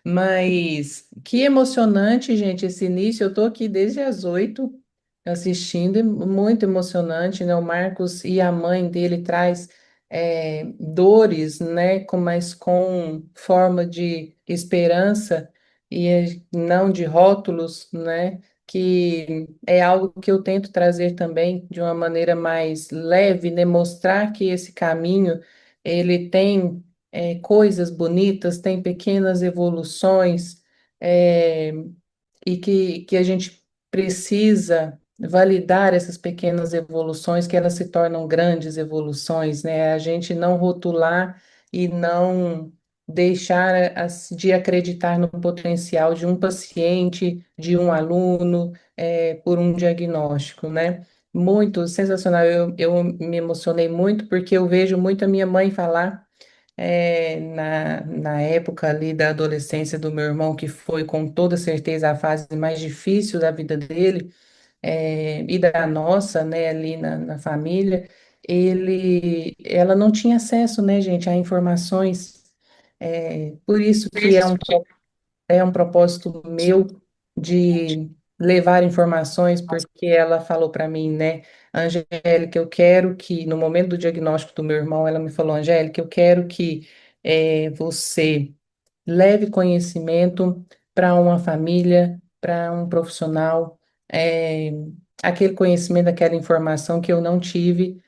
Mas que emocionante, gente, esse início. Eu tô aqui desde as 8 assistindo, e muito emocionante, né? O Marcos e a mãe dele traz dores, né? Mas com forma de esperança e não de rótulos, né? Que é algo que eu tento trazer também de uma maneira mais leve, né? Mostrar que esse caminho ele tem coisas bonitas, tem pequenas evoluções, é, e que a gente precisa validar essas pequenas evoluções, que elas se tornam grandes evoluções, né? A gente não rotular e não deixar de acreditar no potencial de um paciente, de um aluno, por um diagnóstico, né? Muito sensacional. Eu me emocionei muito porque eu vejo muito a minha mãe falar na época ali da adolescência do meu irmão, que foi com toda certeza a fase mais difícil da vida dele, e da nossa, né, ali na família, ela não tinha acesso, né, gente, a informações, por isso que é um propósito meu de levar informações, porque ela falou para mim, né, Angélica, eu quero que, no momento do diagnóstico do meu irmão, ela me falou, Angélica, eu quero que você leve conhecimento para uma família, para um profissional, é, aquele conhecimento, aquela informação que eu não tive.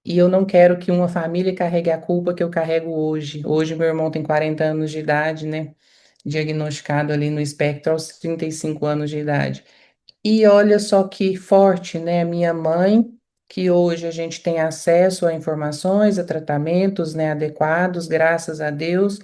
E eu não quero que uma família carregue a culpa que eu carrego hoje. Hoje, meu irmão tem 40 anos de idade, né? Diagnosticado ali no espectro aos 35 anos de idade. E olha só que forte, né? Minha mãe, que hoje a gente tem acesso a informações, a tratamentos, né, adequados, graças a Deus,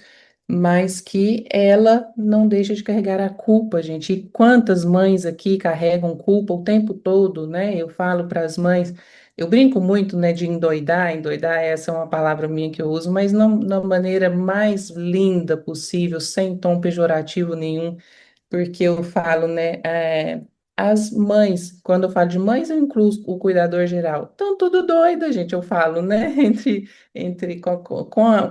mas que ela não deixa de carregar a culpa, gente. E quantas mães aqui carregam culpa o tempo todo, né? Eu falo para as mães, eu brinco muito, né, de endoidar, endoidar, essa é uma palavra minha que eu uso, mas não da maneira mais linda possível, sem tom pejorativo nenhum porque eu falo, né, as mães, quando eu falo de mães, eu incluo o cuidador geral. Estão tudo doida, gente, eu falo, né,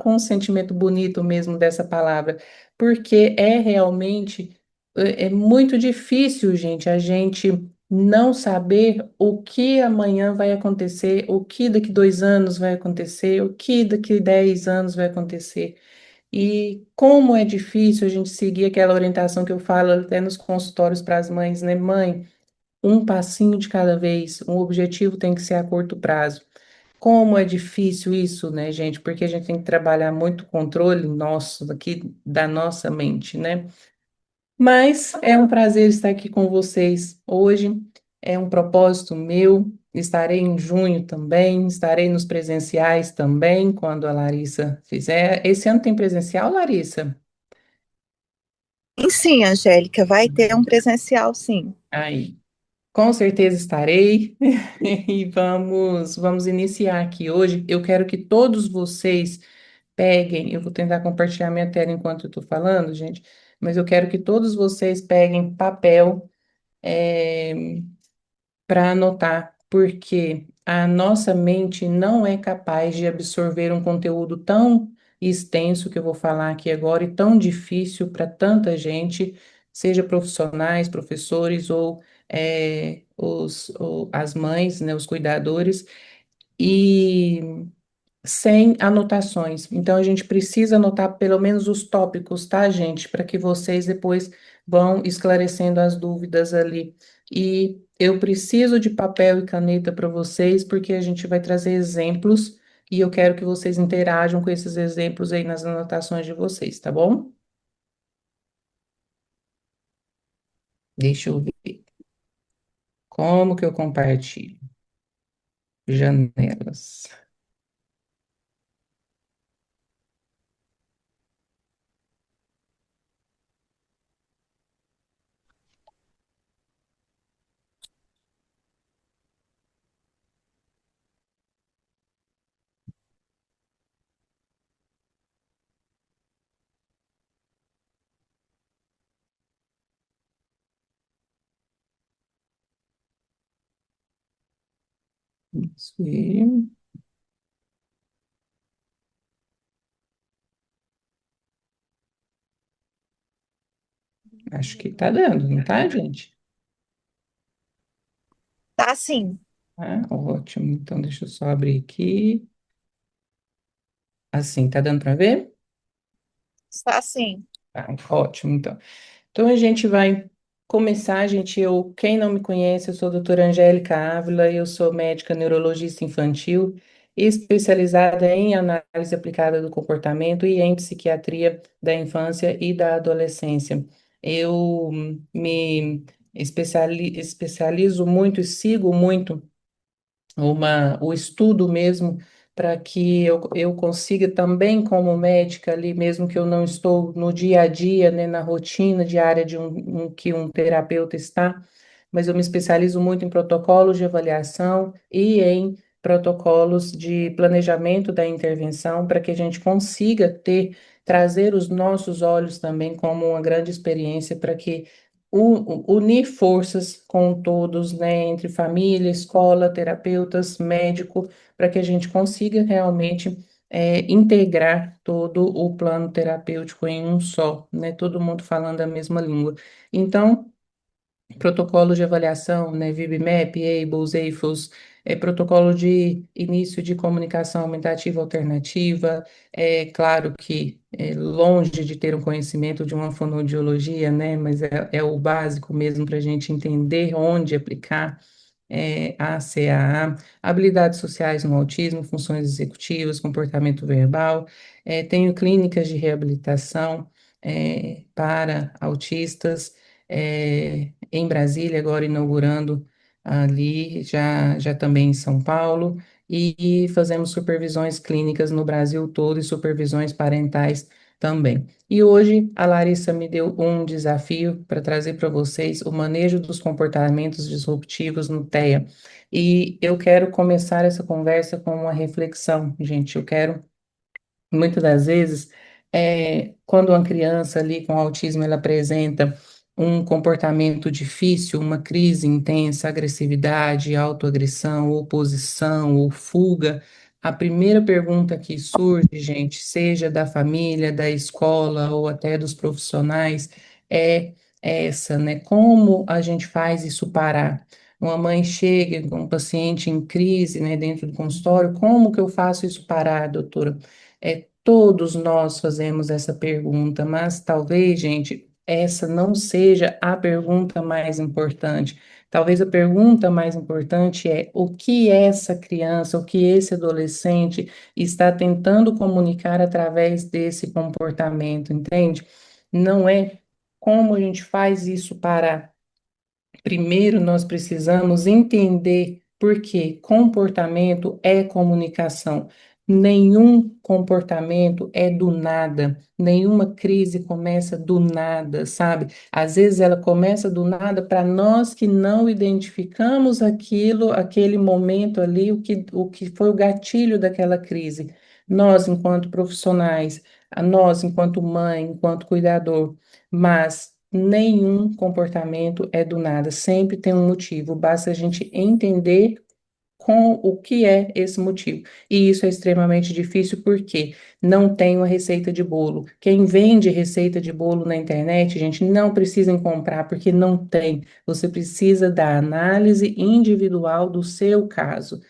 com o sentimento bonito mesmo dessa palavra, porque é realmente, é muito difícil, gente, a gente não saber o que amanhã vai acontecer, o que daqui 2 anos vai acontecer, o que daqui 10 anos vai acontecer. E como é difícil a gente seguir aquela orientação que eu falo até nos consultórios para as mães, né? Mãe, um passinho de cada vez, um objetivo tem que ser a curto prazo. Como é difícil isso, né, gente? Porque a gente tem que trabalhar muito o controle nosso, aqui da nossa mente, né? Mas é um prazer estar aqui com vocês hoje. É um propósito meu. Estarei em junho também, estarei nos presenciais também, quando a Larissa fizer. Esse ano tem presencial, Larissa? E sim, Angélica, vai ter um presencial, sim. Aí, com certeza estarei. E vamos iniciar aqui hoje. Eu quero que todos vocês peguem, eu vou tentar compartilhar minha tela enquanto eu estou falando, gente, mas eu quero que todos vocês peguem papel, para anotar, porque a nossa mente não é capaz de absorver um conteúdo tão extenso que eu vou falar aqui agora e tão difícil para tanta gente, seja profissionais, professores ou as mães, né, os cuidadores, e sem anotações. Então, a gente precisa anotar pelo menos os tópicos, tá, gente? Para que vocês depois vão esclarecendo as dúvidas ali. E eu preciso de papel e caneta para vocês, porque a gente vai trazer exemplos e eu quero que vocês interajam com esses exemplos aí nas anotações de vocês, tá bom? Deixa eu ver. Como que eu compartilho? Janelas. Isso aí. Acho que tá dando, não tá, gente? Tá sim, Ah, ótimo. Então, deixa eu só abrir aqui. Assim, tá dando para ver? está sim. Ah, ótimo, então. Então, a gente vai começar, gente. Quem não me conhece, eu sou a doutora Angélica Ávila, eu sou médica neurologista infantil, especializada em análise aplicada do comportamento e em psiquiatria da infância e da adolescência. Eu me especializo muito e sigo muito o estudo mesmo, para que eu consiga também, como médica ali, mesmo que eu não estou no dia a dia, né, na rotina diária de que um terapeuta está, mas eu me especializo muito em protocolos de avaliação e em protocolos de planejamento da intervenção, para que a gente consiga trazer os nossos olhos também como uma grande experiência, para que unir forças com todos, né, entre família, escola, terapeutas, médico, para que a gente consiga realmente integrar todo o plano terapêutico em um só, né, todo mundo falando a mesma língua. Então, protocolo de avaliação, né, VB-MAP, ABLS, AFOS, protocolo de início de comunicação aumentativa alternativa, é claro que é longe de ter um conhecimento de uma fonoaudiologia, né, mas é o básico mesmo para a gente entender onde aplicar ACAA, habilidades sociais no autismo, funções executivas, comportamento verbal. Tenho clínicas de reabilitação para autistas em Brasília, agora inaugurando ali, já também em São Paulo, e fazemos supervisões clínicas no Brasil todo e supervisões parentais também. E hoje a Larissa me deu um desafio para trazer para vocês o manejo dos comportamentos disruptivos no TEA. E eu quero começar essa conversa com uma reflexão, gente. Eu quero muitas das vezes, quando uma criança ali com autismo ela apresenta um comportamento difícil, uma crise intensa, agressividade, autoagressão, oposição ou fuga, a primeira pergunta que surge, gente, seja da família, da escola ou até dos profissionais, é essa, né? Como a gente faz isso parar? Uma mãe chega com um paciente em crise, né, dentro do consultório, como que eu faço isso parar, doutora? Todos nós fazemos essa pergunta, mas talvez, gente, essa não seja a pergunta mais importante. Talvez a pergunta mais importante é o que essa criança, o que esse adolescente está tentando comunicar através desse comportamento, entende? Não é como a gente faz isso parar. Primeiro, nós precisamos entender por que comportamento é comunicação. Nenhum comportamento é do nada, nenhuma crise começa do nada, sabe? Às vezes ela começa do nada para nós que não identificamos aquilo, aquele momento ali, o que foi o gatilho daquela crise. Nós, enquanto profissionais, a nós, enquanto mãe, enquanto cuidador, mas nenhum comportamento é do nada, sempre tem um motivo, basta a gente entender com o que é esse motivo. E isso é extremamente difícil porque não tem uma receita de bolo. Quem vende receita de bolo na internet, gente, não precisa comprar porque não tem. Você precisa da análise individual do seu caso.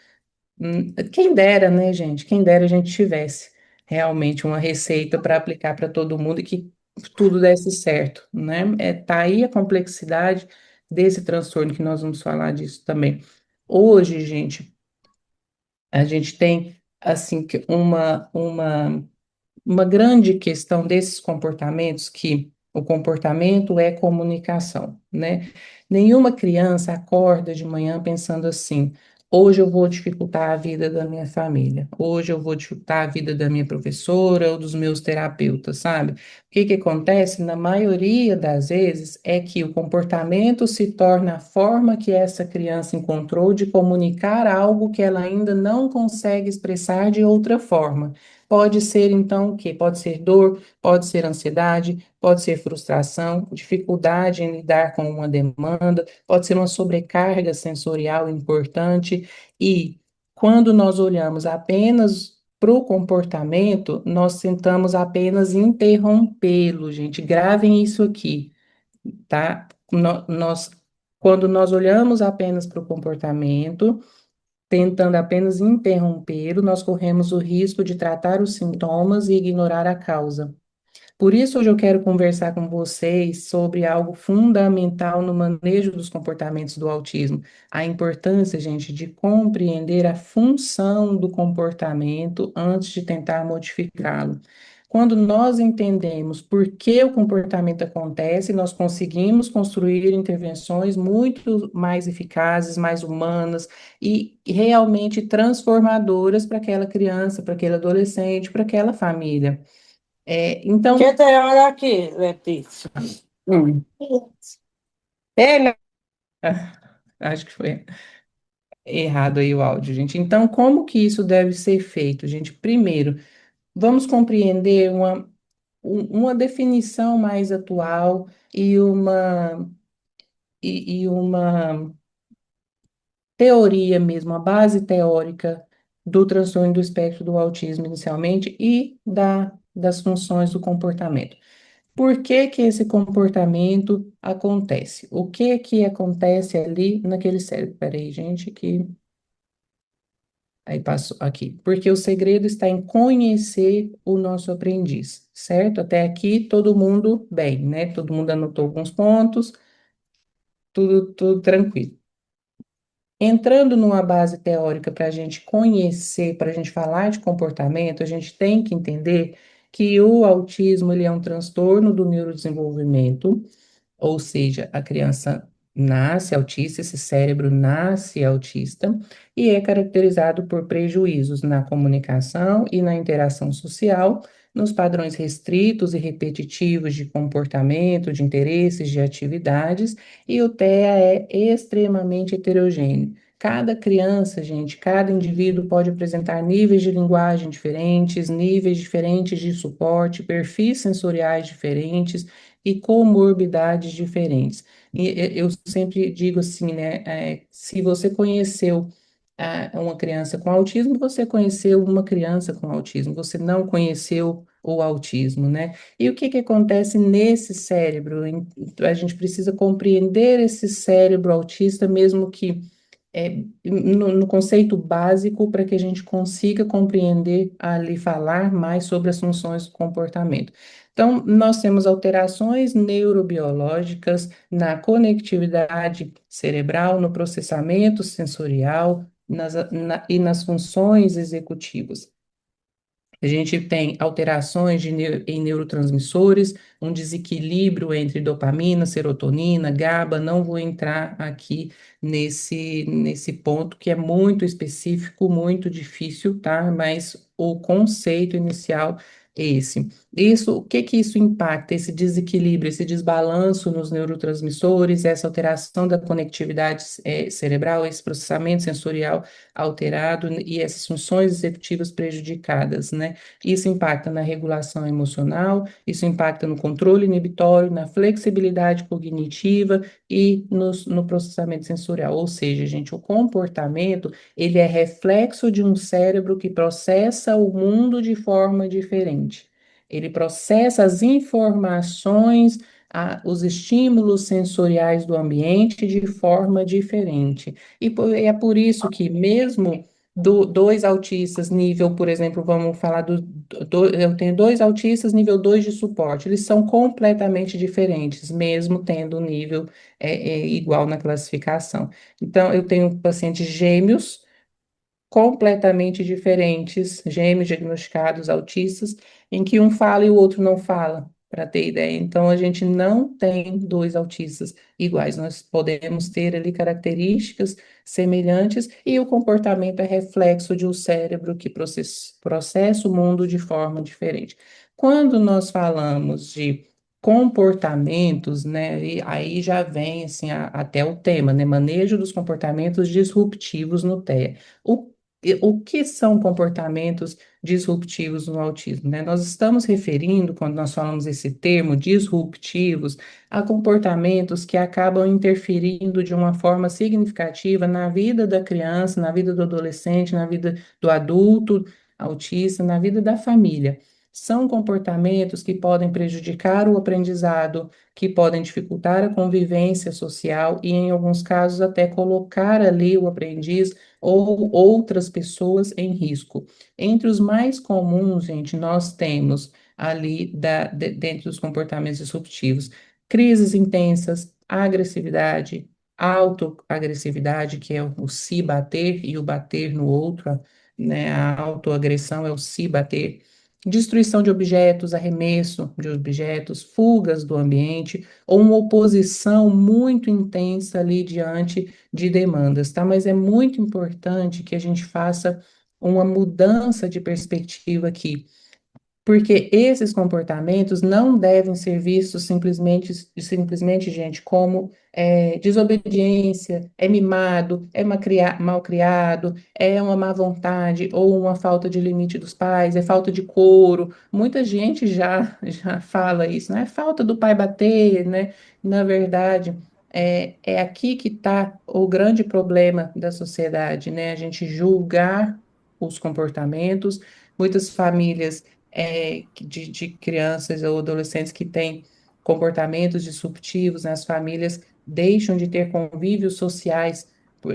Quem dera, né, gente? Quem dera a gente tivesse realmente uma receita para aplicar para todo mundo e que tudo desse certo, né? Tá aí a complexidade desse transtorno que nós vamos falar disso também. Hoje, gente, a gente tem assim que uma grande questão desses comportamentos, que o comportamento é comunicação, né? Nenhuma criança acorda de manhã pensando assim: hoje eu vou dificultar a vida da minha família, hoje eu vou dificultar a vida da minha professora ou dos meus terapeutas, sabe? O que que acontece na maioria das vezes é que o comportamento se torna a forma que essa criança encontrou de comunicar algo que ela ainda não consegue expressar de outra forma. Pode ser, então, o quê? Pode ser dor, pode ser ansiedade, pode ser frustração, dificuldade em lidar com uma demanda, pode ser uma sobrecarga sensorial importante. E quando nós olhamos apenas para o comportamento, nós tentamos apenas interrompê-lo, gente. Gravem isso aqui. tá? Quando nós olhamos apenas para o comportamento, tentando apenas interrompê-lo, nós corremos o risco de tratar os sintomas e ignorar a causa. Por isso, hoje eu quero conversar com vocês sobre algo fundamental no manejo dos comportamentos do autismo. A importância, gente, de compreender a função do comportamento antes de tentar modificá-lo. Quando nós entendemos por que o comportamento acontece, nós conseguimos construir intervenções muito mais eficazes, mais humanas e realmente transformadoras para aquela criança, para aquele adolescente, para aquela família. Que Então, tem hora aqui, Letícia. hum, Ele, acho que foi errado aí o áudio, gente. Então, como que isso deve ser feito, gente? Primeiro, vamos compreender uma definição mais atual e uma teoria mesmo, a base teórica do transtorno do espectro do autismo inicialmente e das funções do comportamento. Por que que esse comportamento acontece? O que que acontece ali naquele cérebro? Peraí, gente, que aí passou aqui. Porque o segredo está em conhecer o nosso aprendiz, certo? Até aqui todo mundo bem, né? Todo mundo anotou alguns pontos, tudo tranquilo. Entrando numa base teórica para a gente conhecer, para a gente falar de comportamento, a gente tem que entender que o autismo ele é um transtorno do neurodesenvolvimento. Ou seja, a criança nasce autista, esse cérebro nasce autista e é caracterizado por prejuízos na comunicação e na interação social, nos padrões restritos e repetitivos de comportamento, de interesses, de atividades, e o TEA é extremamente heterogêneo. Cada criança, gente, cada indivíduo pode apresentar níveis de linguagem diferentes, níveis diferentes de suporte, perfis sensoriais diferentes, e comorbidades diferentes. Eu sempre digo assim, né? Se você conheceu uma criança com autismo, você conheceu uma criança com autismo, você não conheceu o autismo, né? E o que que acontece nesse cérebro? A gente precisa compreender esse cérebro autista, mesmo que no conceito básico, para que a gente consiga compreender ali, falar mais sobre as funções do comportamento. Então, nós temos alterações neurobiológicas na conectividade cerebral, no processamento sensorial, e nas funções executivas. A gente tem alterações em neurotransmissores, um desequilíbrio entre dopamina, serotonina, GABA. Não vou entrar aqui nesse ponto que é muito específico, muito difícil, tá? Mas o conceito inicial é esse. O que que isso impacta? Esse desequilíbrio, esse desbalanço nos neurotransmissores, essa alteração da conectividade cerebral, esse processamento sensorial alterado e essas funções executivas prejudicadas, né? Isso impacta na regulação emocional, isso impacta no controle inibitório, na flexibilidade cognitiva e no processamento sensorial. Ou seja, gente, o comportamento, ele é reflexo de um cérebro que processa o mundo de forma diferente. Ele processa as informações, os estímulos sensoriais do ambiente de forma diferente. É por isso que mesmo dois autistas nível, por exemplo, vamos falar eu tenho dois autistas nível 2 de suporte, eles são completamente diferentes, mesmo tendo nível igual na classificação. Então, eu tenho pacientes gêmeos completamente diferentes, gêmeos diagnosticados autistas, em que um fala e o outro não fala, para ter ideia. Então, a gente não tem dois autistas iguais, nós podemos ter ali características semelhantes e o comportamento é reflexo de um cérebro que processa o mundo de forma diferente. Quando nós falamos de comportamentos, né, e aí já vem assim até o tema, né, manejo dos comportamentos disruptivos no TEA. O que são comportamentos disruptivos no autismo, né? Nós estamos referindo, quando nós falamos esse termo, disruptivos, a comportamentos que acabam interferindo de uma forma significativa na vida da criança, na vida do adolescente, na vida do adulto autista, na vida da família. são comportamentos que podem prejudicar o aprendizado, que podem dificultar a convivência social e, em alguns casos, até colocar ali o aprendiz ou outras pessoas em risco. Entre os mais comuns, gente, nós temos ali dentro dos comportamentos disruptivos, crises intensas, agressividade, autoagressividade, que é o se bater e o bater no outro, né? A autoagressão é o se bater. Destruição de objetos, arremesso de objetos, fugas do ambiente, ou uma oposição muito intensa ali diante de demandas, tá? Mas é muito importante que a gente faça uma mudança de perspectiva aqui, porque esses comportamentos não devem ser vistos simplesmente, gente, como desobediência, é mimado, é mal criado, é uma má vontade ou uma falta de limite dos pais, é falta de couro. Muita gente já fala isso, não é falta do pai bater, né? Na verdade, é aqui que está o grande problema da sociedade, né? A gente julgar os comportamentos, muitas famílias de crianças ou adolescentes que têm comportamentos disruptivos nas famílias deixam de ter convívios sociais,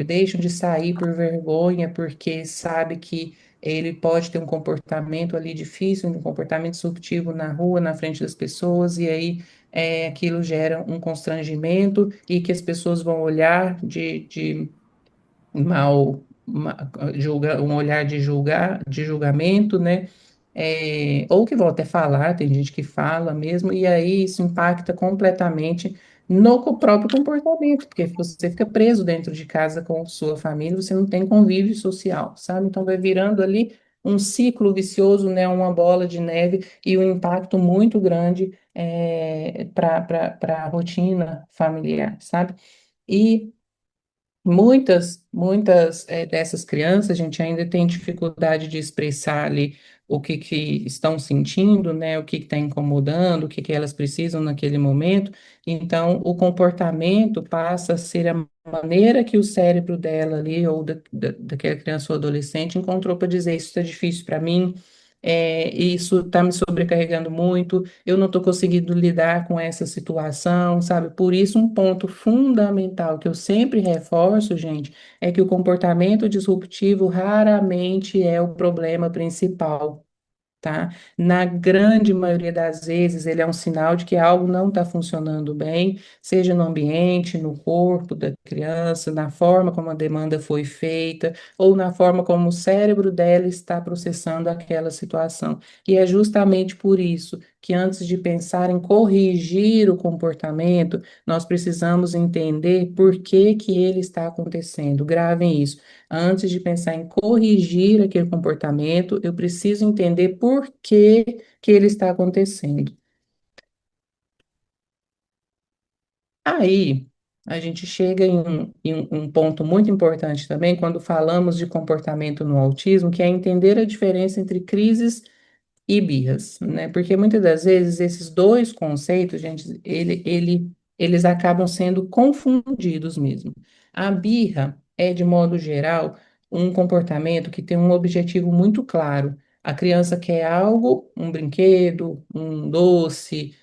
deixam de sair por vergonha, porque sabe que ele pode ter um comportamento ali difícil, um comportamento disruptivo na rua, na frente das pessoas, e aí aquilo gera um constrangimento e que as pessoas vão olhar de um olhar de julgamento, né? Ou que vão até falar, tem gente que fala mesmo, e aí isso impacta completamente no próprio comportamento, porque você fica preso dentro de casa com sua família, você não tem convívio social, sabe? Então vai virando ali um ciclo vicioso, né? Uma bola de neve e um impacto muito grande para a rotina familiar, sabe? E muitas dessas crianças, a gente ainda tem dificuldade de expressar ali o que estão sentindo, né, o que está incomodando, o que elas precisam naquele momento. Então, o comportamento passa a ser a maneira que o cérebro dela ali, ou daquela criança ou adolescente, encontrou para dizer: isso está difícil para mim, isso está me sobrecarregando muito, eu não estou conseguindo lidar com essa situação, sabe? Por isso, um ponto fundamental que eu sempre reforço, gente, é que o comportamento disruptivo raramente é o problema principal, tá? Na grande maioria das vezes, ele é um sinal de que algo não está funcionando bem, seja no ambiente, no corpo da criança, na forma como a demanda foi feita, ou na forma como o cérebro dela está processando aquela situação. E é justamente por isso que, antes de pensar em corrigir o comportamento, nós precisamos entender por que que ele está acontecendo. Gravem isso. Antes de pensar em corrigir aquele comportamento, eu preciso entender por que que ele está acontecendo. Aí, a gente chega em um ponto muito importante também quando falamos de comportamento no autismo, que é entender a diferença entre crises e birras, né? Porque muitas das vezes esses dois conceitos, gente, eles acabam sendo confundidos mesmo. A birra é, de modo geral, um comportamento que tem um objetivo muito claro. A criança quer algo, um brinquedo, um doce,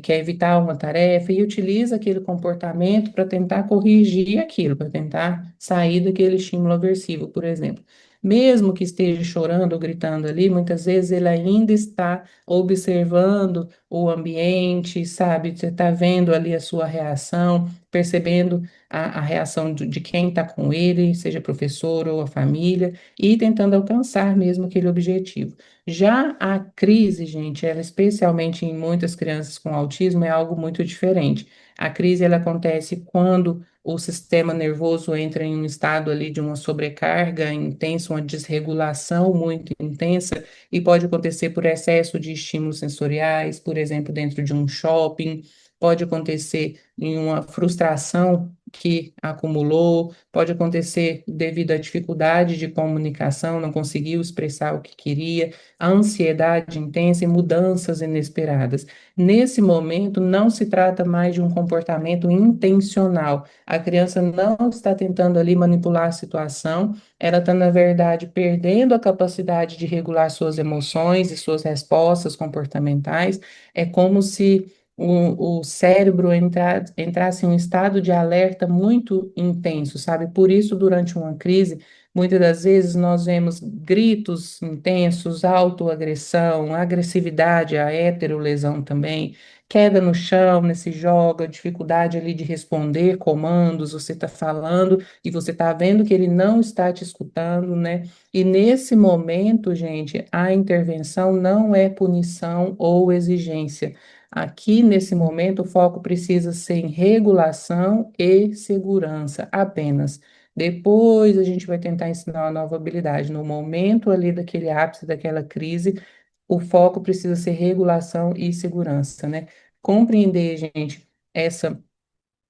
quer evitar uma tarefa e utiliza aquele comportamento para tentar corrigir aquilo, para tentar sair daquele estímulo aversivo, por exemplo. Mesmo que esteja chorando ou gritando ali, muitas vezes ele ainda está observando o ambiente, sabe? Você está vendo ali a sua reação, percebendo a reação de quem está com ele, seja professor ou a família, e tentando alcançar mesmo aquele objetivo. Já a crise, gente, ela especialmente em muitas crianças com autismo, é algo muito diferente. A crise, ela acontece quando o sistema nervoso entra em um estado ali de uma sobrecarga intensa, uma desregulação muito intensa, e pode acontecer por excesso de estímulos sensoriais, por exemplo, dentro de um shopping, pode acontecer em uma frustração que acumulou, pode acontecer devido à dificuldade de comunicação, não conseguiu expressar o que queria, a ansiedade intensa e mudanças inesperadas. Nesse momento, não se trata mais de um comportamento intencional. A criança não está tentando ali manipular a situação, ela está, na verdade, perdendo a capacidade de regular suas emoções e suas respostas comportamentais. É como se o cérebro entrasse em um estado de alerta muito intenso, sabe? Por isso, durante uma crise, muitas das vezes nós vemos gritos intensos, autoagressão, agressividade, a heterolesão também, queda no chão, nesse joga, dificuldade ali de responder comandos, você está falando e você está vendo que ele não está te escutando, né? E nesse momento, gente, a intervenção não é punição ou exigência. Aqui, nesse momento, o foco precisa ser em regulação e segurança apenas. Depois a gente vai tentar ensinar uma nova habilidade. No momento ali daquele ápice, daquela crise, o foco precisa ser regulação e segurança, né? Compreender, gente, essa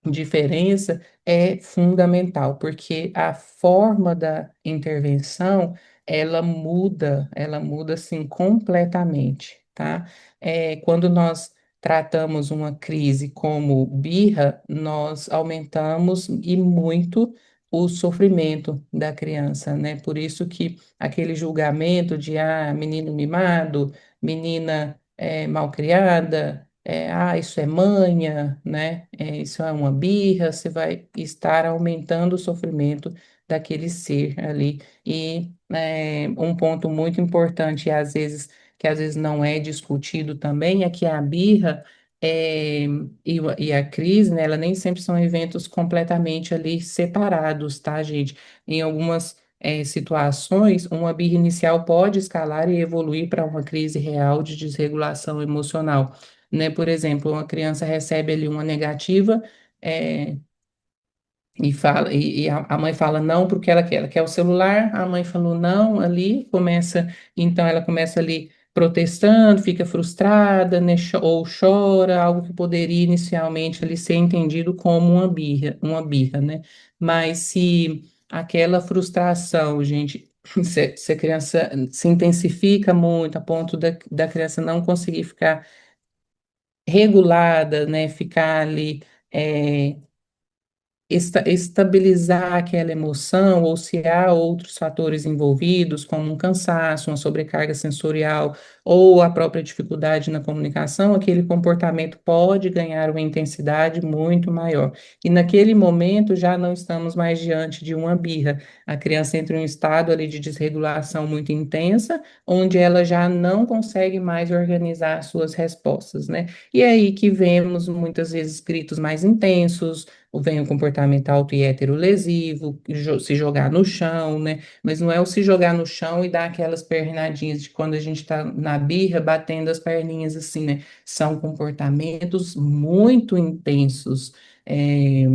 diferença é fundamental, porque a forma da intervenção, ela muda assim completamente, tá? Quando nós tratamos uma crise como birra, nós aumentamos e muito o sofrimento da criança, né? Por isso que aquele julgamento de menino mimado, menina malcriada, isso é manha, né? Isso é uma birra, você vai estar aumentando o sofrimento daquele ser ali. E um ponto muito importante, que às vezes não é discutido também, é que a birra e a crise, né, ela nem sempre são eventos completamente ali separados, tá, gente? Em algumas situações, uma birra inicial pode escalar e evoluir para uma crise real de desregulação emocional, né? Por exemplo, uma criança recebe ali uma negativa, é, a mãe fala não porque ela quer o celular, a mãe falou não ali, então ela começa ali protestando, fica frustrada, né, ou chora, algo que poderia inicialmente ali ser entendido como uma birra, né? Mas se aquela frustração, gente, se a criança se intensifica muito a ponto da criança não conseguir ficar regulada, né, ficar ali estabilizar aquela emoção, ou se há outros fatores envolvidos, como um cansaço, uma sobrecarga sensorial, ou a própria dificuldade na comunicação, aquele comportamento pode ganhar uma intensidade muito maior. E naquele momento já não estamos mais diante de uma birra. A criança entra em um estado ali de desregulação muito intensa, onde ela já não consegue mais organizar as suas respostas, né? E é aí que vemos muitas vezes gritos mais intensos, vem o comportamento auto e heterolesivo, se jogar no chão, né? Mas não é o se jogar no chão e dar aquelas pernadinhas de quando a gente está na birra, batendo as perninhas assim, né? São comportamentos muito intensos, é,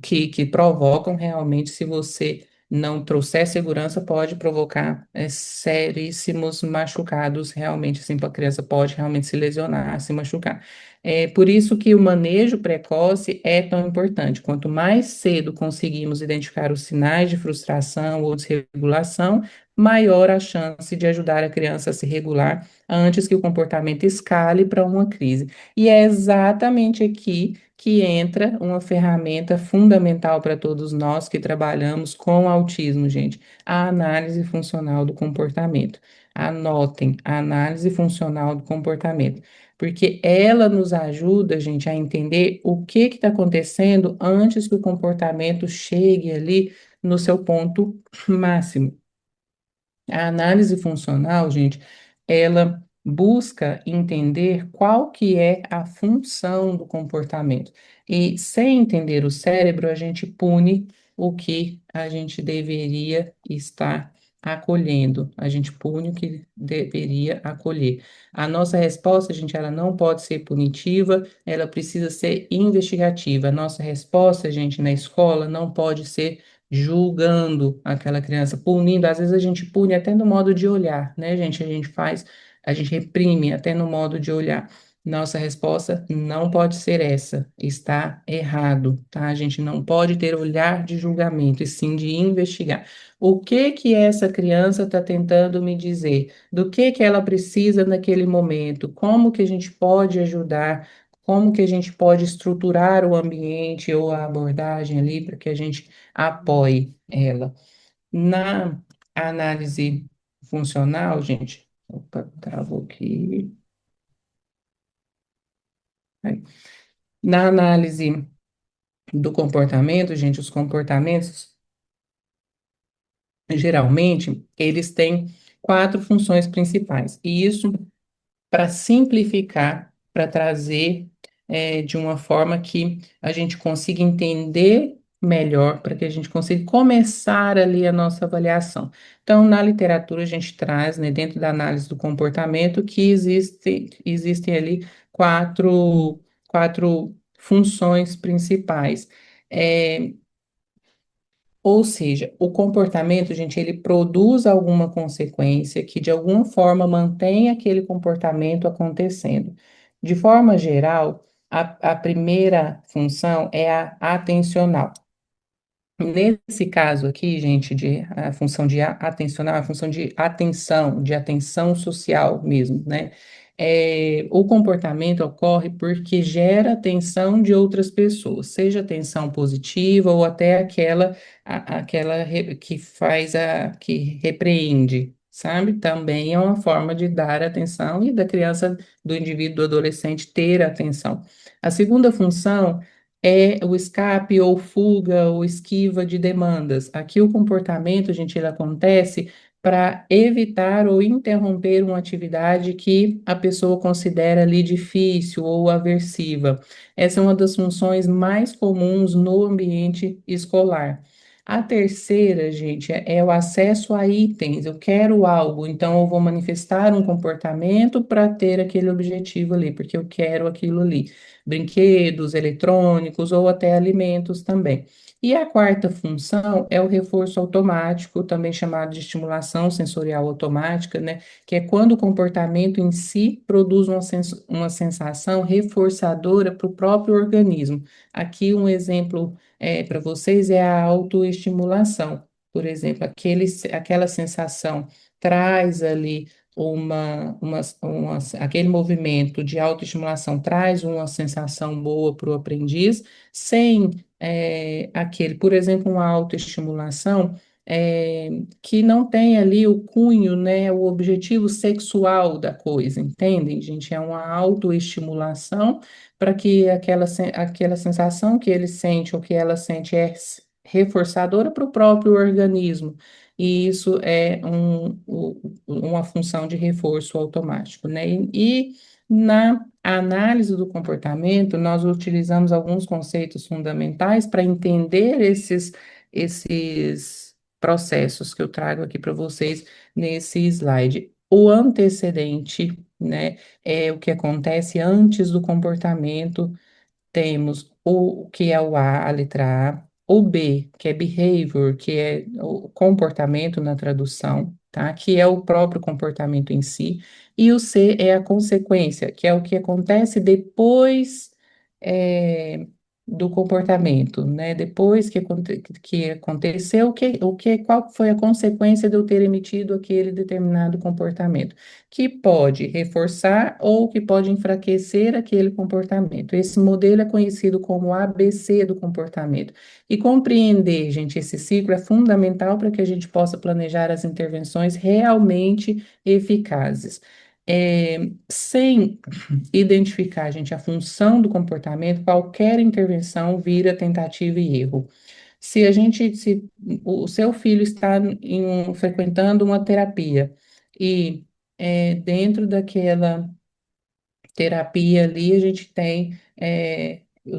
que provocam realmente, se você não trouxer segurança, pode provocar seríssimos machucados, realmente, assim, a criança pode realmente se lesionar, se machucar. É por isso que o manejo precoce é tão importante. Quanto mais cedo conseguimos identificar os sinais de frustração ou desregulação, maior a chance de ajudar a criança a se regular antes que o comportamento escale para uma crise. E é exatamente aqui que entra uma ferramenta fundamental para todos nós que trabalhamos com autismo, gente, a análise funcional do comportamento. Anotem, a análise funcional do comportamento, porque ela nos ajuda, gente, a entender o que está acontecendo antes que o comportamento chegue ali no seu ponto máximo. A análise funcional, gente, ela busca entender qual que é a função do comportamento. E sem entender o cérebro, a gente pune o que a gente deveria estar acolhendo. A gente pune o que deveria acolher. A nossa resposta, gente, ela não pode ser punitiva, ela precisa ser investigativa. A nossa resposta, gente, na escola não pode ser julgando aquela criança, punindo. Às vezes a gente pune até no modo de olhar, né, gente? A gente reprime até no modo de olhar. Nossa resposta não pode ser essa. Está errado, tá? A gente não pode ter olhar de julgamento, e sim de investigar. O que que essa criança está tentando me dizer? Do que ela precisa naquele momento? Como que a gente pode ajudar? Como que a gente pode estruturar o ambiente ou a abordagem ali para que a gente apoie ela? Na análise funcional, gente, opa, travou aqui. Aí. Na análise do comportamento, gente, os comportamentos, geralmente, eles têm quatro funções principais. E isso para simplificar, para trazer de uma forma que a gente consiga entender melhor, para que a gente consiga começar ali a nossa avaliação. Então, na literatura, a gente traz, né, dentro da análise do comportamento, que existem ali quatro funções principais. É, ou seja, o comportamento, gente, ele produz alguma consequência que de alguma forma mantém aquele comportamento acontecendo. De forma geral, a primeira função é a atencional. Nesse caso aqui, gente, a função de atencional, a função de atenção social mesmo, né? O comportamento ocorre porque gera atenção de outras pessoas, seja atenção positiva ou até que faz que repreende, sabe? Também é uma forma de dar atenção e da criança, do indivíduo, do adolescente ter atenção. A segunda função é o escape ou fuga ou esquiva de demandas. Aqui o comportamento, gente, ele acontece para evitar ou interromper uma atividade que a pessoa considera ali difícil ou aversiva. Essa é uma das funções mais comuns no ambiente escolar. A terceira, gente, é o acesso a itens. Eu quero algo, então eu vou manifestar um comportamento para ter aquele objetivo ali, porque eu quero aquilo ali, brinquedos, eletrônicos ou até alimentos também. E a quarta função é o reforço automático, também chamado de estimulação sensorial automática, né? Que é quando o comportamento em si produz uma sensação reforçadora para o próprio organismo. Aqui um exemplo para vocês é a autoestimulação. Por exemplo, aquela sensação traz ali aquele movimento de autoestimulação traz uma sensação boa para o aprendiz, sem por exemplo, uma autoestimulação que não tem ali o cunho, né, o objetivo sexual da coisa, entendem, gente? É uma autoestimulação para que aquela sensação que ele sente ou que ela sente reforçadora para o próprio organismo. E isso é uma função de reforço automático, né? E na análise do comportamento, nós utilizamos alguns conceitos fundamentais para entender esses processos que eu trago aqui para vocês nesse slide. O antecedente, né, é o que acontece antes do comportamento. Temos o que é a letra A, o B, que é behavior, que é o comportamento na tradução, tá? Que é o próprio comportamento em si, e o C é a consequência, que é o que acontece depois é, do comportamento, né? Depois que aconteceu, qual foi a consequência de eu ter emitido aquele determinado comportamento? Que pode reforçar ou que pode enfraquecer aquele comportamento. Esse modelo é conhecido como ABC do comportamento. E compreender, gente, esse ciclo é fundamental para que a gente possa planejar as intervenções realmente eficazes. Sem identificar, gente, a função do comportamento, qualquer intervenção vira tentativa e erro. Se o seu filho está frequentando uma terapia e dentro daquela terapia ali, a gente tem,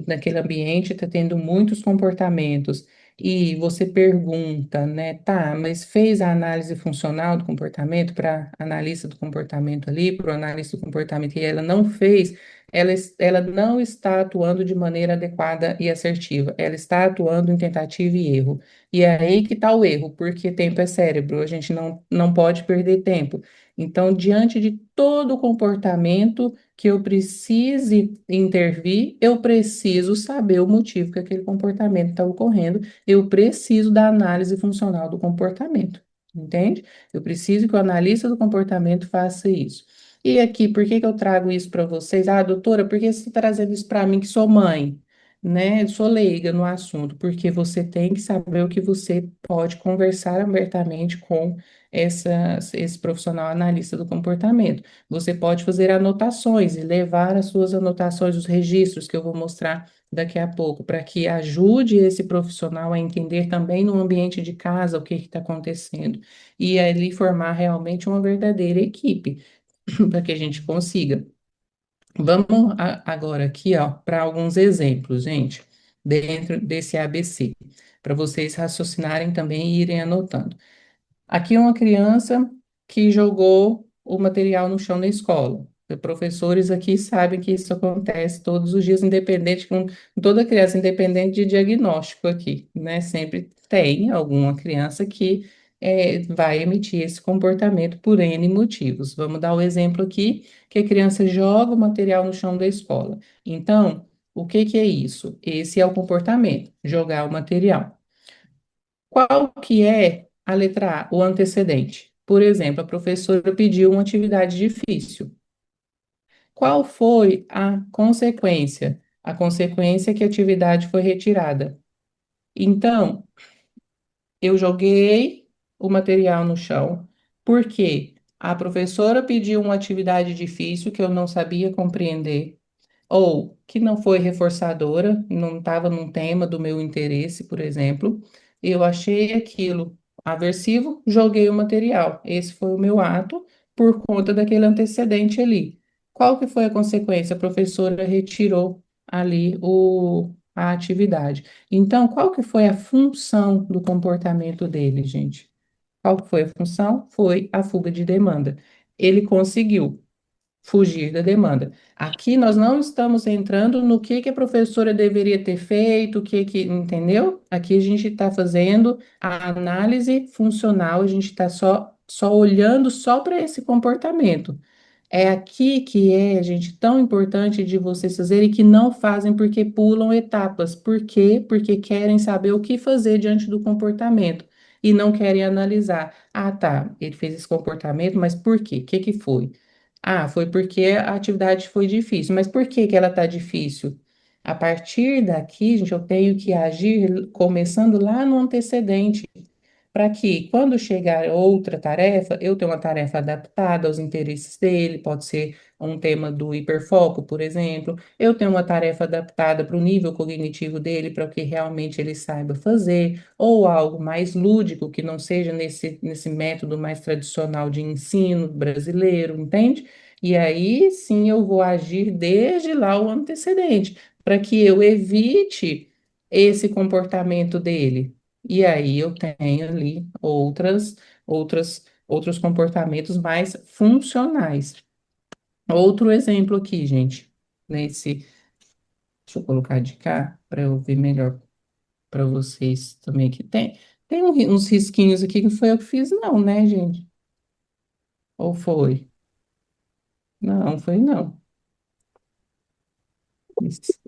naquele ambiente, está tendo muitos comportamentos. E você pergunta, né, tá, mas fez a análise funcional do comportamento para analista do comportamento ali, para o analista do comportamento, e ela não fez, ela não está atuando de maneira adequada e assertiva, ela está atuando em tentativa e erro. E é aí que está o erro, porque tempo é cérebro, a gente não pode perder tempo. Então, diante de todo o comportamento que eu precise intervir, eu preciso saber o motivo que aquele comportamento está ocorrendo, eu preciso da análise funcional do comportamento, entende? Eu preciso que o analista do comportamento faça isso. E aqui, por que que eu trago isso para vocês? Ah, doutora, por que você está trazendo isso para mim que sou mãe? Né? Sou leiga no assunto, porque você tem que saber o que você pode conversar abertamente com esse profissional analista do comportamento. Você pode fazer anotações e levar as suas anotações, os registros que eu vou mostrar daqui a pouco, para que ajude esse profissional a entender também no ambiente de casa o que está acontecendo e ali formar realmente uma verdadeira equipe para que a gente consiga. Vamos agora aqui, ó, para alguns exemplos, gente, dentro desse ABC, para vocês raciocinarem também e irem anotando. Aqui uma criança que jogou o material no chão da escola. Os professores aqui sabem que isso acontece todos os dias, independente, com toda criança, independente de diagnóstico aqui, né? Sempre tem alguma criança que vai emitir esse comportamento por N motivos. Vamos dar o exemplo aqui, que a criança joga o material no chão da escola. Então, o que que é isso? Esse é o comportamento, jogar o material. Qual que é a letra A, o antecedente? Por exemplo, a professora pediu uma atividade difícil. Qual foi a consequência? A consequência é que a atividade foi retirada. Então, eu joguei o material no chão, porque a professora pediu uma atividade difícil que eu não sabia compreender, ou que não foi reforçadora, não estava num tema do meu interesse, por exemplo. Eu achei aquilo aversivo, joguei o material. Esse foi o meu ato por conta daquele antecedente ali. Qual que foi a consequência? A professora retirou ali a atividade. Então, qual que foi a função do comportamento dele, gente? Qual que foi a função? Foi a fuga de demanda. Ele conseguiu fugir da demanda. Aqui nós não estamos entrando no que a professora deveria ter feito, entendeu? Aqui a gente está fazendo a análise funcional, a gente está só olhando só para esse comportamento. É aqui que é, gente, tão importante de vocês fazerem que não fazem porque pulam etapas. Por quê? Porque querem saber o que fazer diante do comportamento e não querem analisar. Ah, tá, ele fez esse comportamento, mas por quê? O que que foi? Ah, foi porque a atividade foi difícil. Mas por que que ela está difícil? A partir daqui, gente, eu tenho que agir começando lá no antecedente para que, quando chegar outra tarefa, eu tenha uma tarefa adaptada aos interesses dele, pode ser um tema do hiperfoco, por exemplo, eu tenho uma tarefa adaptada para o nível cognitivo dele, para o que realmente ele saiba fazer, ou algo mais lúdico, que não seja nesse método mais tradicional de ensino brasileiro, entende? E aí sim eu vou agir desde lá o antecedente, para que eu evite esse comportamento dele. E aí eu tenho ali outros comportamentos mais funcionais. Outro exemplo aqui, gente, nesse, deixa eu colocar de cá para eu ver melhor para vocês também que tem uns risquinhos aqui que foi eu que fiz, não, né, gente? Ou foi? Não, foi não. Esse-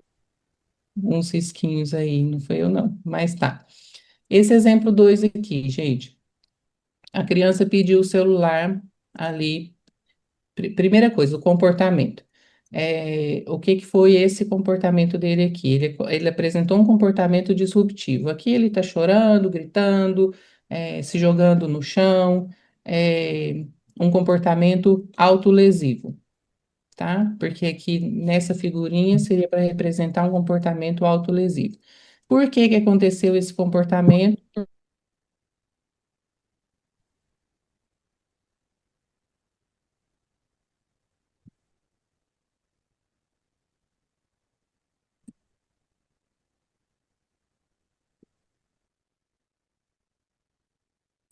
Uns risquinhos aí, não foi eu não, mas tá. Esse exemplo 2 aqui, gente. A criança pediu o celular ali. Primeira coisa, o comportamento. O que que foi esse comportamento dele aqui? Ele apresentou um comportamento disruptivo. Aqui ele está chorando, gritando, se jogando no chão, é, um comportamento autolesivo, tá? Porque aqui nessa figurinha seria para representar um comportamento autolesivo. Por que que aconteceu esse comportamento?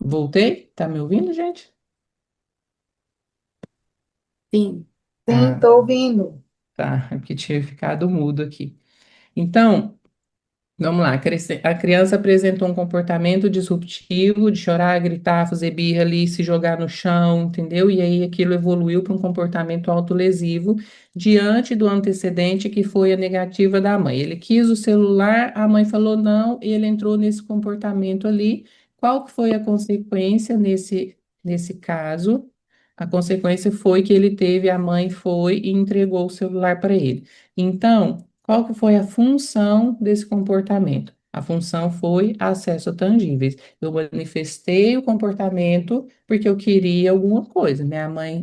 Voltei? Tá me ouvindo, gente? Sim. Sim, Ah, estou ouvindo. Tá, é porque tinha ficado mudo aqui. Então, vamos lá, a criança apresentou um comportamento disruptivo de chorar, gritar, fazer birra ali, se jogar no chão, entendeu? E aí aquilo evoluiu para um comportamento autolesivo diante do antecedente que foi a negativa da mãe. Ele quis o celular, a mãe falou não, e ele entrou nesse comportamento ali. Qual que foi a consequência nesse caso? A consequência foi que ele teve, a mãe foi e entregou o celular para ele. Então, qual que foi a função desse comportamento? A função foi acesso a tangíveis. Eu manifestei o comportamento porque eu queria alguma coisa.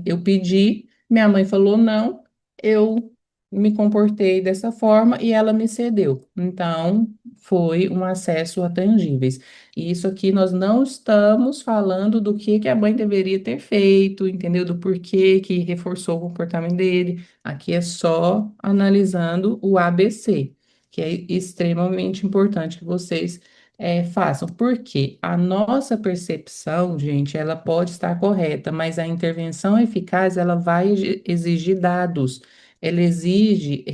Eu pedi, minha mãe falou não, eu me comportei dessa forma e ela me cedeu. Então, foi um acesso a tangíveis. E isso aqui nós não estamos falando do que a mãe deveria ter feito, entendeu? Do porquê que reforçou o comportamento dele. Aqui é só analisando o ABC, que é extremamente importante que vocês façam. Porque a nossa percepção, gente, ela pode estar correta, mas a intervenção eficaz, ela vai exigir dados. Ela exige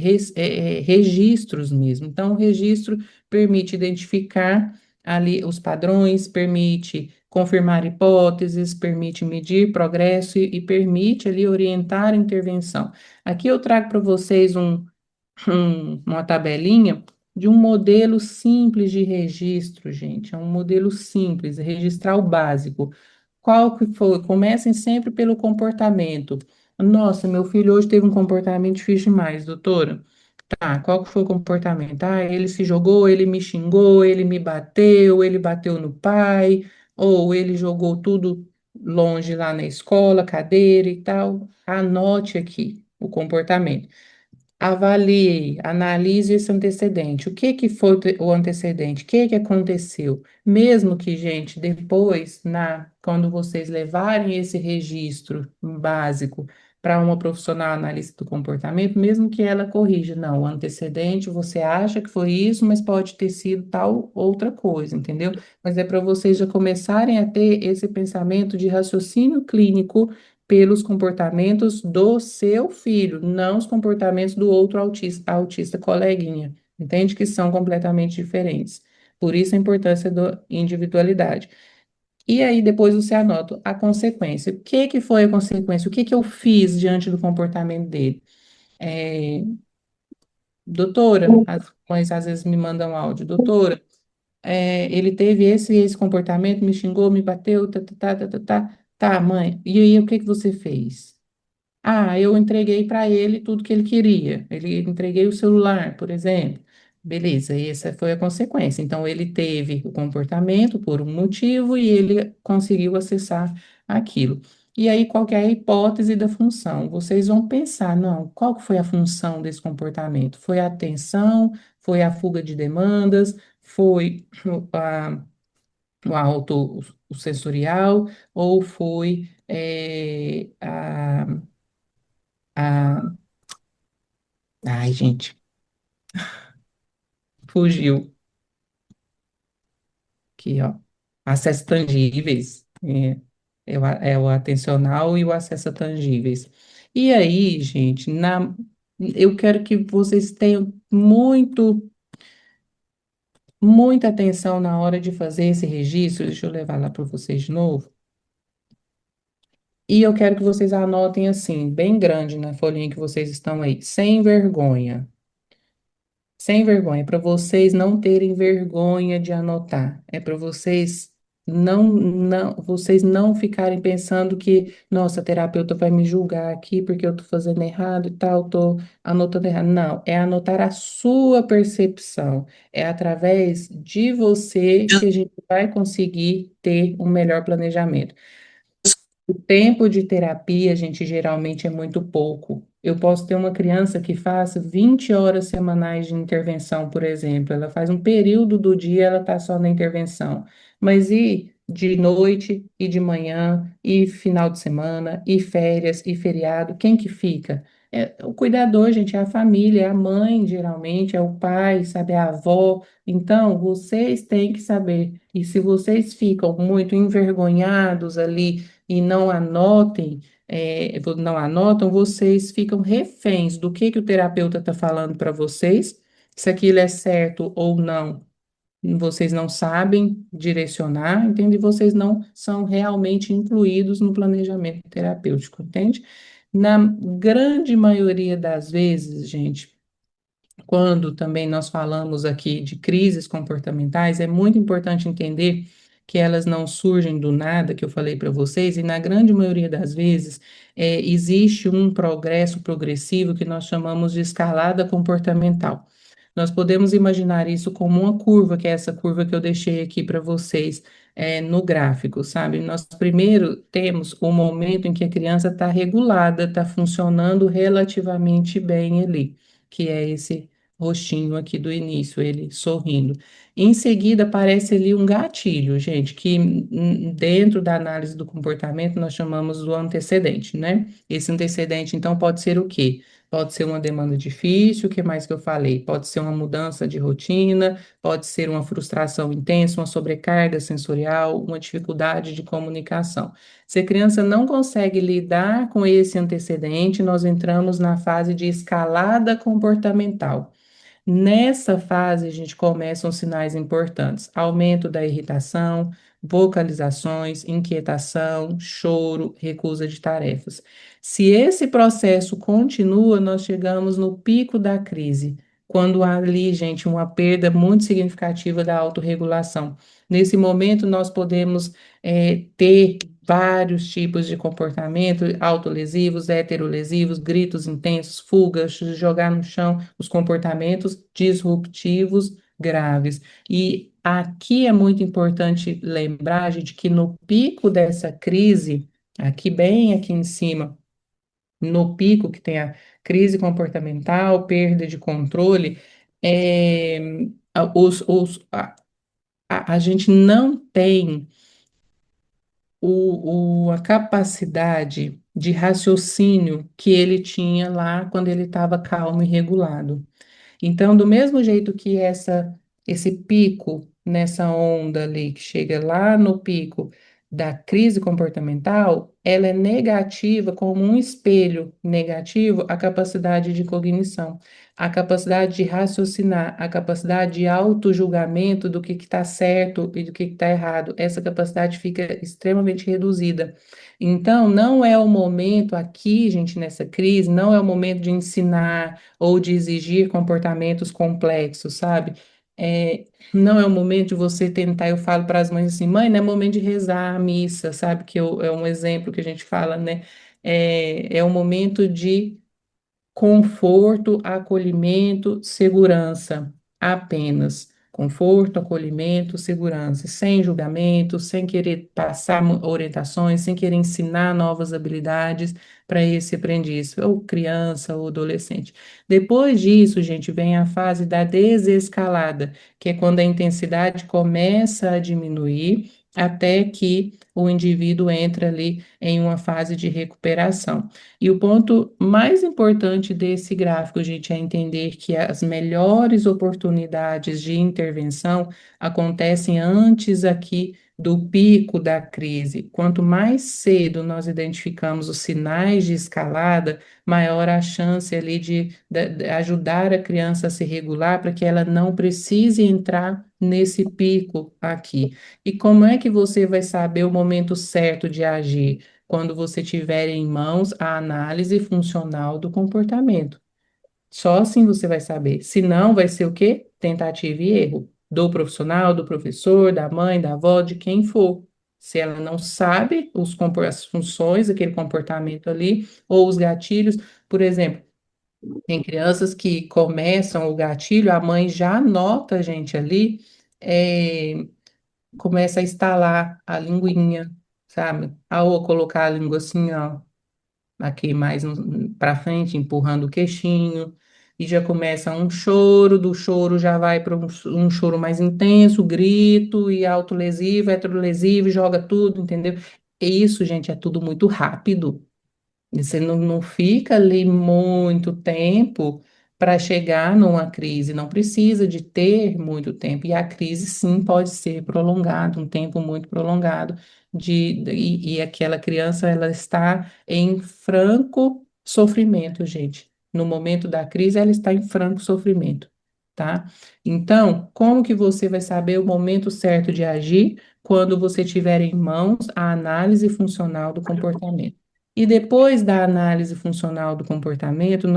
registros mesmo. Então, o registro permite identificar ali os padrões, permite confirmar hipóteses, permite medir progresso e permite ali orientar a intervenção. Aqui eu trago para vocês uma tabelinha de um modelo simples de registro, gente. É um modelo simples, registrar o básico. Qual que foi? Comecem sempre pelo comportamento. Nossa, meu filho hoje teve um comportamento difícil demais, doutora. Tá, qual que foi o comportamento? Ah, ele se jogou, ele me xingou, ele bateu no pai, ou ele jogou tudo longe lá na escola, cadeira e tal. Anote aqui o comportamento. Avalie, analise esse antecedente. O que que foi o antecedente? O que que aconteceu? Mesmo que, gente, depois, quando vocês levarem esse registro básico para uma profissional analista do comportamento, mesmo que ela corrija, não, o antecedente você acha que foi isso, mas pode ter sido tal outra coisa, entendeu? Mas é para vocês já começarem a ter esse pensamento de raciocínio clínico pelos comportamentos do seu filho, não os comportamentos do outro autista coleguinha. Entende que são completamente diferentes. Por isso a importância da individualidade. E aí depois você anota a consequência. O que que foi a consequência? O que que eu fiz diante do comportamento dele? É, doutora, as mães às vezes me mandam áudio, doutora, ele teve esse comportamento, me xingou, me bateu, tá, tá, tá, tá, tá, tá. Tá, mãe, e aí o que que você fez? Ah, eu entreguei para ele tudo que ele queria. Ele entreguei o celular, por exemplo. Beleza, e essa foi a consequência. Então, ele teve o comportamento por um motivo e ele conseguiu acessar aquilo. E aí, qual que é a hipótese da função? Vocês vão pensar, não, qual que foi a função desse comportamento? Foi a atenção? Foi a fuga de demandas? Foi o sensorial? Ou foi a Ai, gente, fugiu aqui, ó. Acesso tangíveis. É o atencional e o acesso a tangíveis. E aí, gente, eu quero que vocês tenham muita atenção na hora de fazer esse registro. Deixa eu levar lá para vocês de novo. E eu quero que vocês anotem assim, bem grande na folhinha que vocês estão aí, sem vergonha. Sem vergonha, para vocês não terem vergonha de anotar. É para vocês não ficarem pensando que, nossa, a terapeuta vai me julgar aqui porque eu estou fazendo errado e tal, estou anotando errado. Não, é anotar a sua percepção. É através de você que a gente vai conseguir ter um melhor planejamento. O tempo de terapia, gente, geralmente é muito pouco. Eu posso ter uma criança que faça 20 horas semanais de intervenção, por exemplo. Ela faz um período do dia, ela está só na intervenção. Mas e de noite, e de manhã, e final de semana, e férias, e feriado, quem que fica? É, o cuidador, gente, é a família, é a mãe, geralmente, é o pai, sabe, é a avó. Então, vocês têm que saber. E se vocês ficam muito envergonhados ali, e não anotem, não anotam, vocês ficam reféns do que o terapeuta está falando para vocês, se aquilo é certo ou não. Vocês não sabem direcionar, entende? Vocês não são realmente incluídos no planejamento terapêutico, entende? Na grande maioria das vezes, gente, quando também nós falamos aqui de crises comportamentais, é muito importante entender que elas não surgem do nada, que eu falei para vocês, e na grande maioria das vezes existe um progresso progressivo que nós chamamos de escalada comportamental. Nós podemos imaginar isso como uma curva, que é essa curva que eu deixei aqui para vocês no gráfico, sabe? Nós primeiro temos o momento em que a criança está regulada, está funcionando relativamente bem ali, que é esse rostinho aqui do início, ele sorrindo. Em seguida, aparece ali um gatilho, gente, que dentro da análise do comportamento nós chamamos do antecedente, né? Esse antecedente, então, pode ser o quê? Pode ser uma demanda difícil, o que mais que eu falei? Pode ser uma mudança de rotina, pode ser uma frustração intensa, uma sobrecarga sensorial, uma dificuldade de comunicação. Se a criança não consegue lidar com esse antecedente, nós entramos na fase de escalada comportamental. Nessa fase, a gente começa os sinais importantes: aumento da irritação, vocalizações, inquietação, choro, recusa de tarefas. Se esse processo continua, nós chegamos no pico da crise, quando há ali, gente, uma perda muito significativa da autorregulação. Nesse momento, nós podemos ter vários tipos de comportamento autolesivos, heterolesivos, gritos intensos, fugas, jogar no chão, os comportamentos disruptivos graves. E aqui é muito importante lembrar, gente, que no pico dessa crise, aqui bem aqui em cima, no pico que tem a crise comportamental, perda de controle, é, a gente não tem a capacidade de raciocínio que ele tinha lá quando ele estava calmo e regulado. Então, do mesmo jeito que esse pico nessa onda ali, que chega lá no pico da crise comportamental, ela é negativa como um espelho negativo à capacidade de cognição, a capacidade de raciocinar, a capacidade de autojulgamento do que está certo e do que está errado. Essa capacidade fica extremamente reduzida. Então, não é o momento aqui, gente, nessa crise, não é o momento de ensinar ou de exigir comportamentos complexos, sabe? Não é o momento de você tentar, eu falo para as mães assim, mãe, não é momento de rezar a missa, sabe? É um exemplo que a gente fala, né? É um momento de conforto, acolhimento, segurança, apenas. Conforto, acolhimento, segurança, sem julgamento, sem querer passar orientações, sem querer ensinar novas habilidades para esse aprendiz, ou criança ou adolescente. Depois disso, gente, vem a fase da desescalada, que é quando a intensidade começa a diminuir até que o indivíduo entra ali em uma fase de recuperação. E o ponto mais importante desse gráfico, gente, é entender que as melhores oportunidades de intervenção acontecem antes aqui do pico da crise. Quanto mais cedo nós identificamos os sinais de escalada, maior a chance ali de ajudar a criança a se regular para que ela não precise entrar nesse pico aqui. E como é que você vai saber o momento certo de agir? Quando você tiver em mãos a análise funcional do comportamento. Só assim você vai saber. Se não, vai ser o quê? Tentativa e erro. Do profissional, do professor, da mãe, da avó, de quem for. Se ela não sabe as funções daquele comportamento ali, ou os gatilhos, por exemplo, tem crianças que começam o gatilho, a mãe já nota, gente, ali, é, começa a estalar a linguinha, sabe? Ou colocar a língua assim, ó, aqui mais para frente, empurrando o queixinho, e já começa um choro, do choro já vai para um choro mais intenso, grito, e autolesivo, heterolesivo, joga tudo, entendeu? E isso, gente, é tudo muito rápido. E você não fica ali muito tempo para chegar numa crise. Não precisa de ter muito tempo, e a crise sim pode ser prolongada, um tempo muito prolongado, e aquela criança ela está em franco sofrimento, gente. No momento da crise, ela está em franco sofrimento, tá? Então, como que você vai saber o momento certo de agir? Quando você tiver em mãos a análise funcional do comportamento. E depois da análise funcional do comportamento,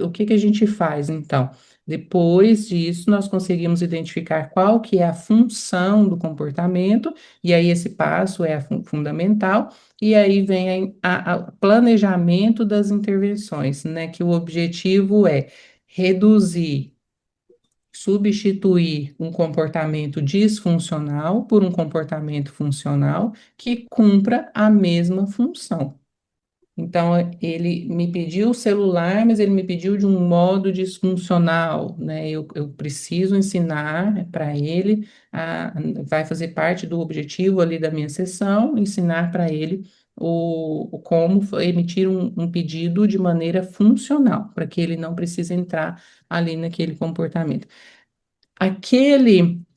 o que que a gente faz, então? Depois disso, nós conseguimos identificar qual que é a função do comportamento, e aí esse passo é fundamental, e aí vem a planejamento das intervenções, né? Que o objetivo é reduzir, substituir um comportamento disfuncional por um comportamento funcional que cumpra a mesma função. Então, ele me pediu o celular, mas ele me pediu de um modo disfuncional, né? Eu preciso ensinar para ele, vai fazer parte do objetivo ali da minha sessão, ensinar para ele o como emitir um pedido de maneira funcional, para que ele não precise entrar ali naquele comportamento.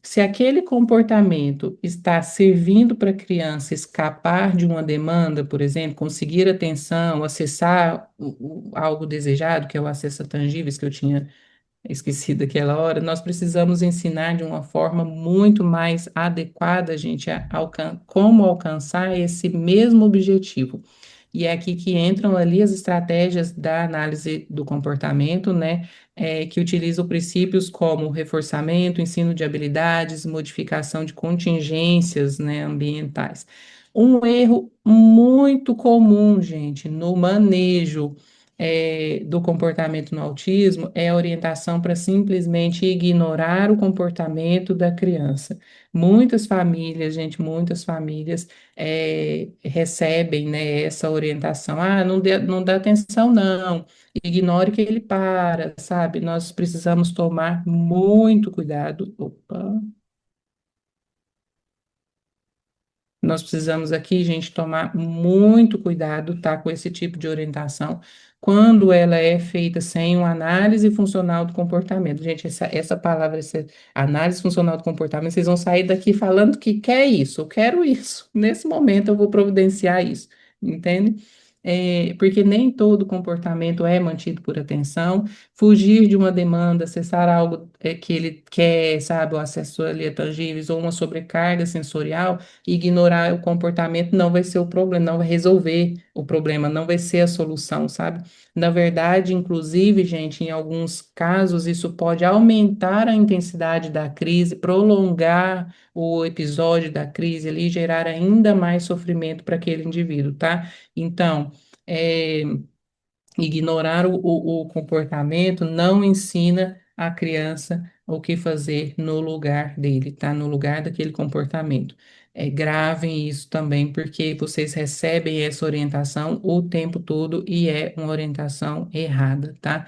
Se aquele comportamento está servindo para a criança escapar de uma demanda, por exemplo, conseguir atenção, acessar algo desejado, que é o acesso a tangíveis que eu tinha esquecido aquela hora, nós precisamos ensinar de uma forma muito mais adequada, gente, como alcançar esse mesmo objetivo. E é aqui que entram ali as estratégias da análise do comportamento, né, que utilizam princípios como reforçamento, ensino de habilidades, modificação de contingências, né, ambientais. Um erro muito comum, gente, no manejo do comportamento no autismo é a orientação para simplesmente ignorar o comportamento da criança. Muitas famílias, gente, muitas famílias recebem, né, essa orientação. Ah, não dá atenção, não. Ignore que ele para, sabe? Nós precisamos tomar muito cuidado. Opa. Nós precisamos aqui, gente, tomar muito cuidado, tá, com esse tipo de orientação, quando ela é feita sem uma análise funcional do comportamento. Gente, essa palavra, essa análise funcional do comportamento, vocês vão sair daqui falando que quer isso, eu quero isso. Nesse momento eu vou providenciar isso, entende? Porque nem todo comportamento é mantido por atenção. Fugir de uma demanda, acessar algo que ele quer, sabe, o acesso ali a tangíveis ou uma sobrecarga sensorial, ignorar o comportamento não vai ser o problema, não vai resolver o problema, não vai ser a solução, sabe? Na verdade, inclusive, gente, em alguns casos, isso pode aumentar a intensidade da crise, prolongar o episódio da crise ali, e gerar ainda mais sofrimento para aquele indivíduo, tá? Então, é, ignorar o comportamento não ensina a criança o que fazer no lugar dele, tá? No lugar daquele comportamento. Gravem isso também, porque vocês recebem essa orientação o tempo todo e é uma orientação errada, tá?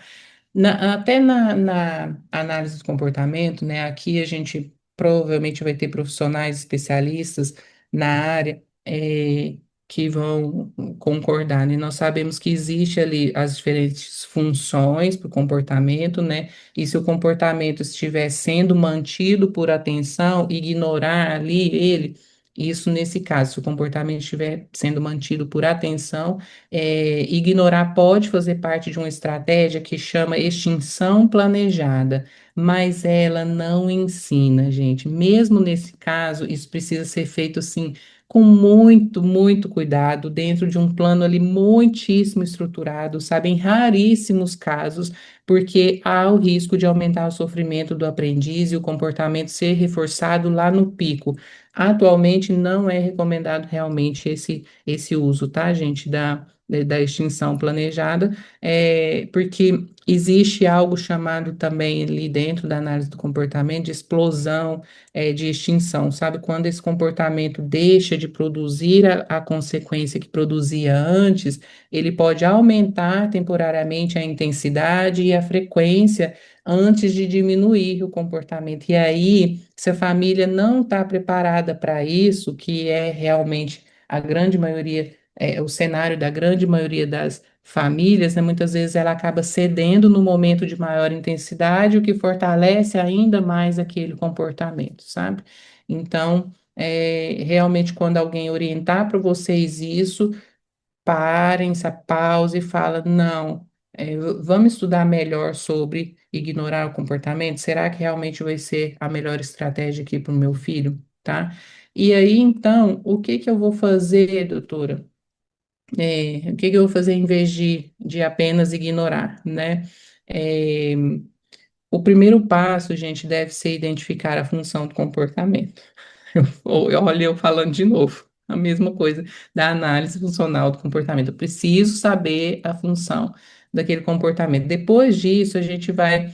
Até na análise do comportamento, né? Aqui a gente provavelmente vai ter profissionais especialistas na área que vão concordar, né? Nós sabemos que existe ali as diferentes funções para o comportamento, né? E se o comportamento estiver sendo mantido por atenção, ignorar ali ele, isso nesse caso, se o comportamento estiver sendo mantido por atenção, ignorar pode fazer parte de uma estratégia que chama extinção planejada, mas ela não ensina, gente. Mesmo nesse caso, isso precisa ser feito assim, com muito, muito cuidado, dentro de um plano ali muitíssimo estruturado, sabe? Em raríssimos casos, porque há o risco de aumentar o sofrimento do aprendiz e o comportamento ser reforçado lá no pico. Atualmente não é recomendado realmente esse uso, tá, gente, da extinção planejada, porque existe algo chamado também ali dentro da análise do comportamento de explosão, de extinção, sabe? Quando esse comportamento deixa de produzir a consequência que produzia antes, ele pode aumentar temporariamente a intensidade e a frequência antes de diminuir o comportamento. E aí, se a família não está preparada para isso, que é realmente a grande maioria, o cenário da grande maioria famílias, né, muitas vezes ela acaba cedendo no momento de maior intensidade, o que fortalece ainda mais aquele comportamento, sabe? Então, realmente, quando alguém orientar para vocês isso, parem, essa pausa e fala, não, vamos estudar melhor sobre ignorar o comportamento. Será que realmente vai ser a melhor estratégia aqui para o meu filho, tá? E aí, então, o que que eu vou fazer, doutora? O que que eu vou fazer em vez de apenas ignorar, né? É, o primeiro passo, gente, deve ser identificar a função do comportamento. Olha, eu falando de novo, a mesma coisa da análise funcional do comportamento. Eu preciso saber a função daquele comportamento. Depois disso, a gente vai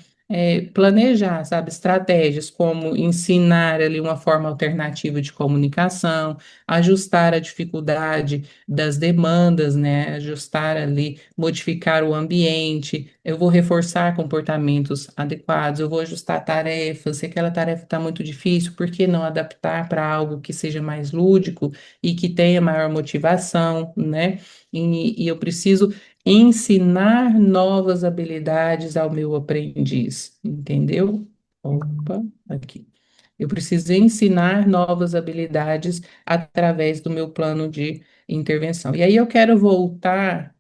planejar, sabe, estratégias como ensinar ali uma forma alternativa de comunicação, ajustar a dificuldade das demandas, né, ajustar ali, modificar o ambiente. Eu vou reforçar comportamentos adequados, eu vou ajustar tarefas. Se aquela tarefa está muito difícil, por que não adaptar para algo que seja mais lúdico e que tenha maior motivação, né? E eu preciso ensinar novas habilidades ao meu aprendiz, entendeu? Opa, aqui. Eu preciso ensinar novas habilidades através do meu plano de intervenção. E aí eu quero voltar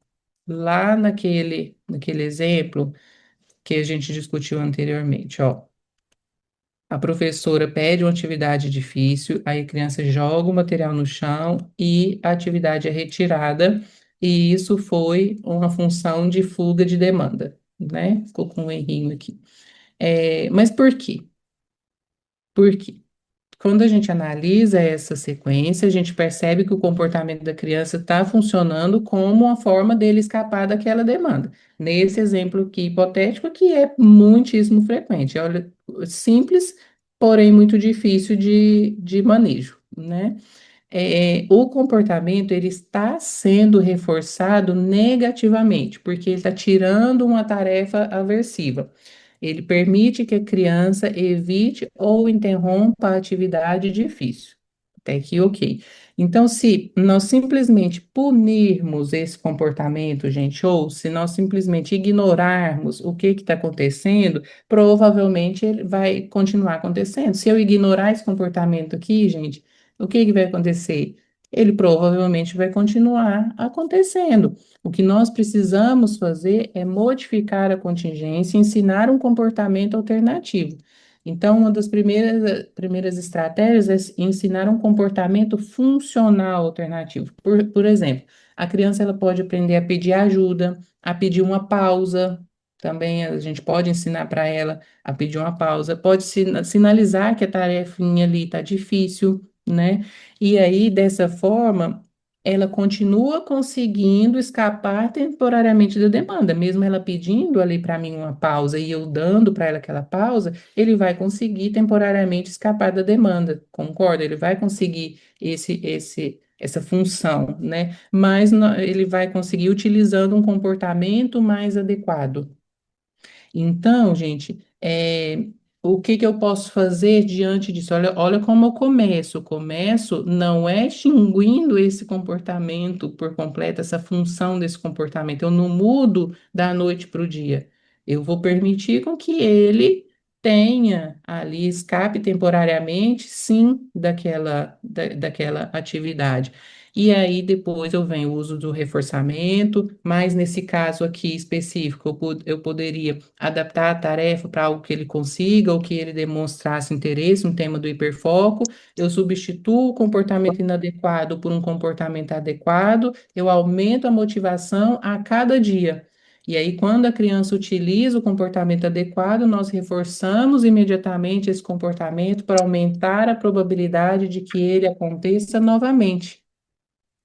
lá naquele exemplo que a gente discutiu anteriormente, ó. A professora pede uma atividade difícil, aí a criança joga o material no chão e a atividade é retirada, e isso foi uma função de fuga de demanda, né? Ficou com um errinho aqui. Mas por quê? Por quê? Quando a gente analisa essa sequência, a gente percebe que o comportamento da criança está funcionando como uma forma dele escapar daquela demanda. Nesse exemplo aqui hipotético, que é muitíssimo frequente. Olha, simples, porém muito difícil de manejo, né? O comportamento ele está sendo reforçado negativamente, porque ele está tirando uma tarefa aversiva. Ele permite que a criança evite ou interrompa a atividade difícil. Até aqui, ok. Então, se nós simplesmente punirmos esse comportamento, gente, ou se nós simplesmente ignorarmos o que está acontecendo, provavelmente ele vai continuar acontecendo. Se eu ignorar esse comportamento aqui, gente, o que que vai acontecer? Ele provavelmente vai continuar acontecendo. O que nós precisamos fazer é modificar a contingência e ensinar um comportamento alternativo. Então, uma das primeiras estratégias é ensinar um comportamento funcional alternativo. Por exemplo, a criança ela pode aprender a pedir ajuda, a pedir uma pausa. Também a gente pode ensinar para ela a pedir uma pausa, pode sinalizar que a tarefinha ali está difícil, né? E aí, dessa forma, ela continua conseguindo escapar temporariamente da demanda, mesmo ela pedindo ali para mim uma pausa e eu dando para ela aquela pausa, ele vai conseguir temporariamente escapar da demanda, concorda? Ele vai conseguir essa função, né? Mas ele vai conseguir utilizando um comportamento mais adequado. Então, gente, o que que eu posso fazer diante disso? Olha como eu começo. O começo não é extinguindo esse comportamento por completo, essa função desse comportamento. Eu não mudo da noite para o dia. Eu vou permitir com que ele tenha ali, escape temporariamente, sim, daquela atividade. E aí depois eu venho o uso do reforçamento, mas nesse caso aqui específico, eu poderia adaptar a tarefa para algo que ele consiga ou que ele demonstrasse interesse, um tema do hiperfoco. Eu substituo o comportamento inadequado por um comportamento adequado, eu aumento a motivação a cada dia. E aí, quando a criança utiliza o comportamento adequado, nós reforçamos imediatamente esse comportamento para aumentar a probabilidade de que ele aconteça novamente.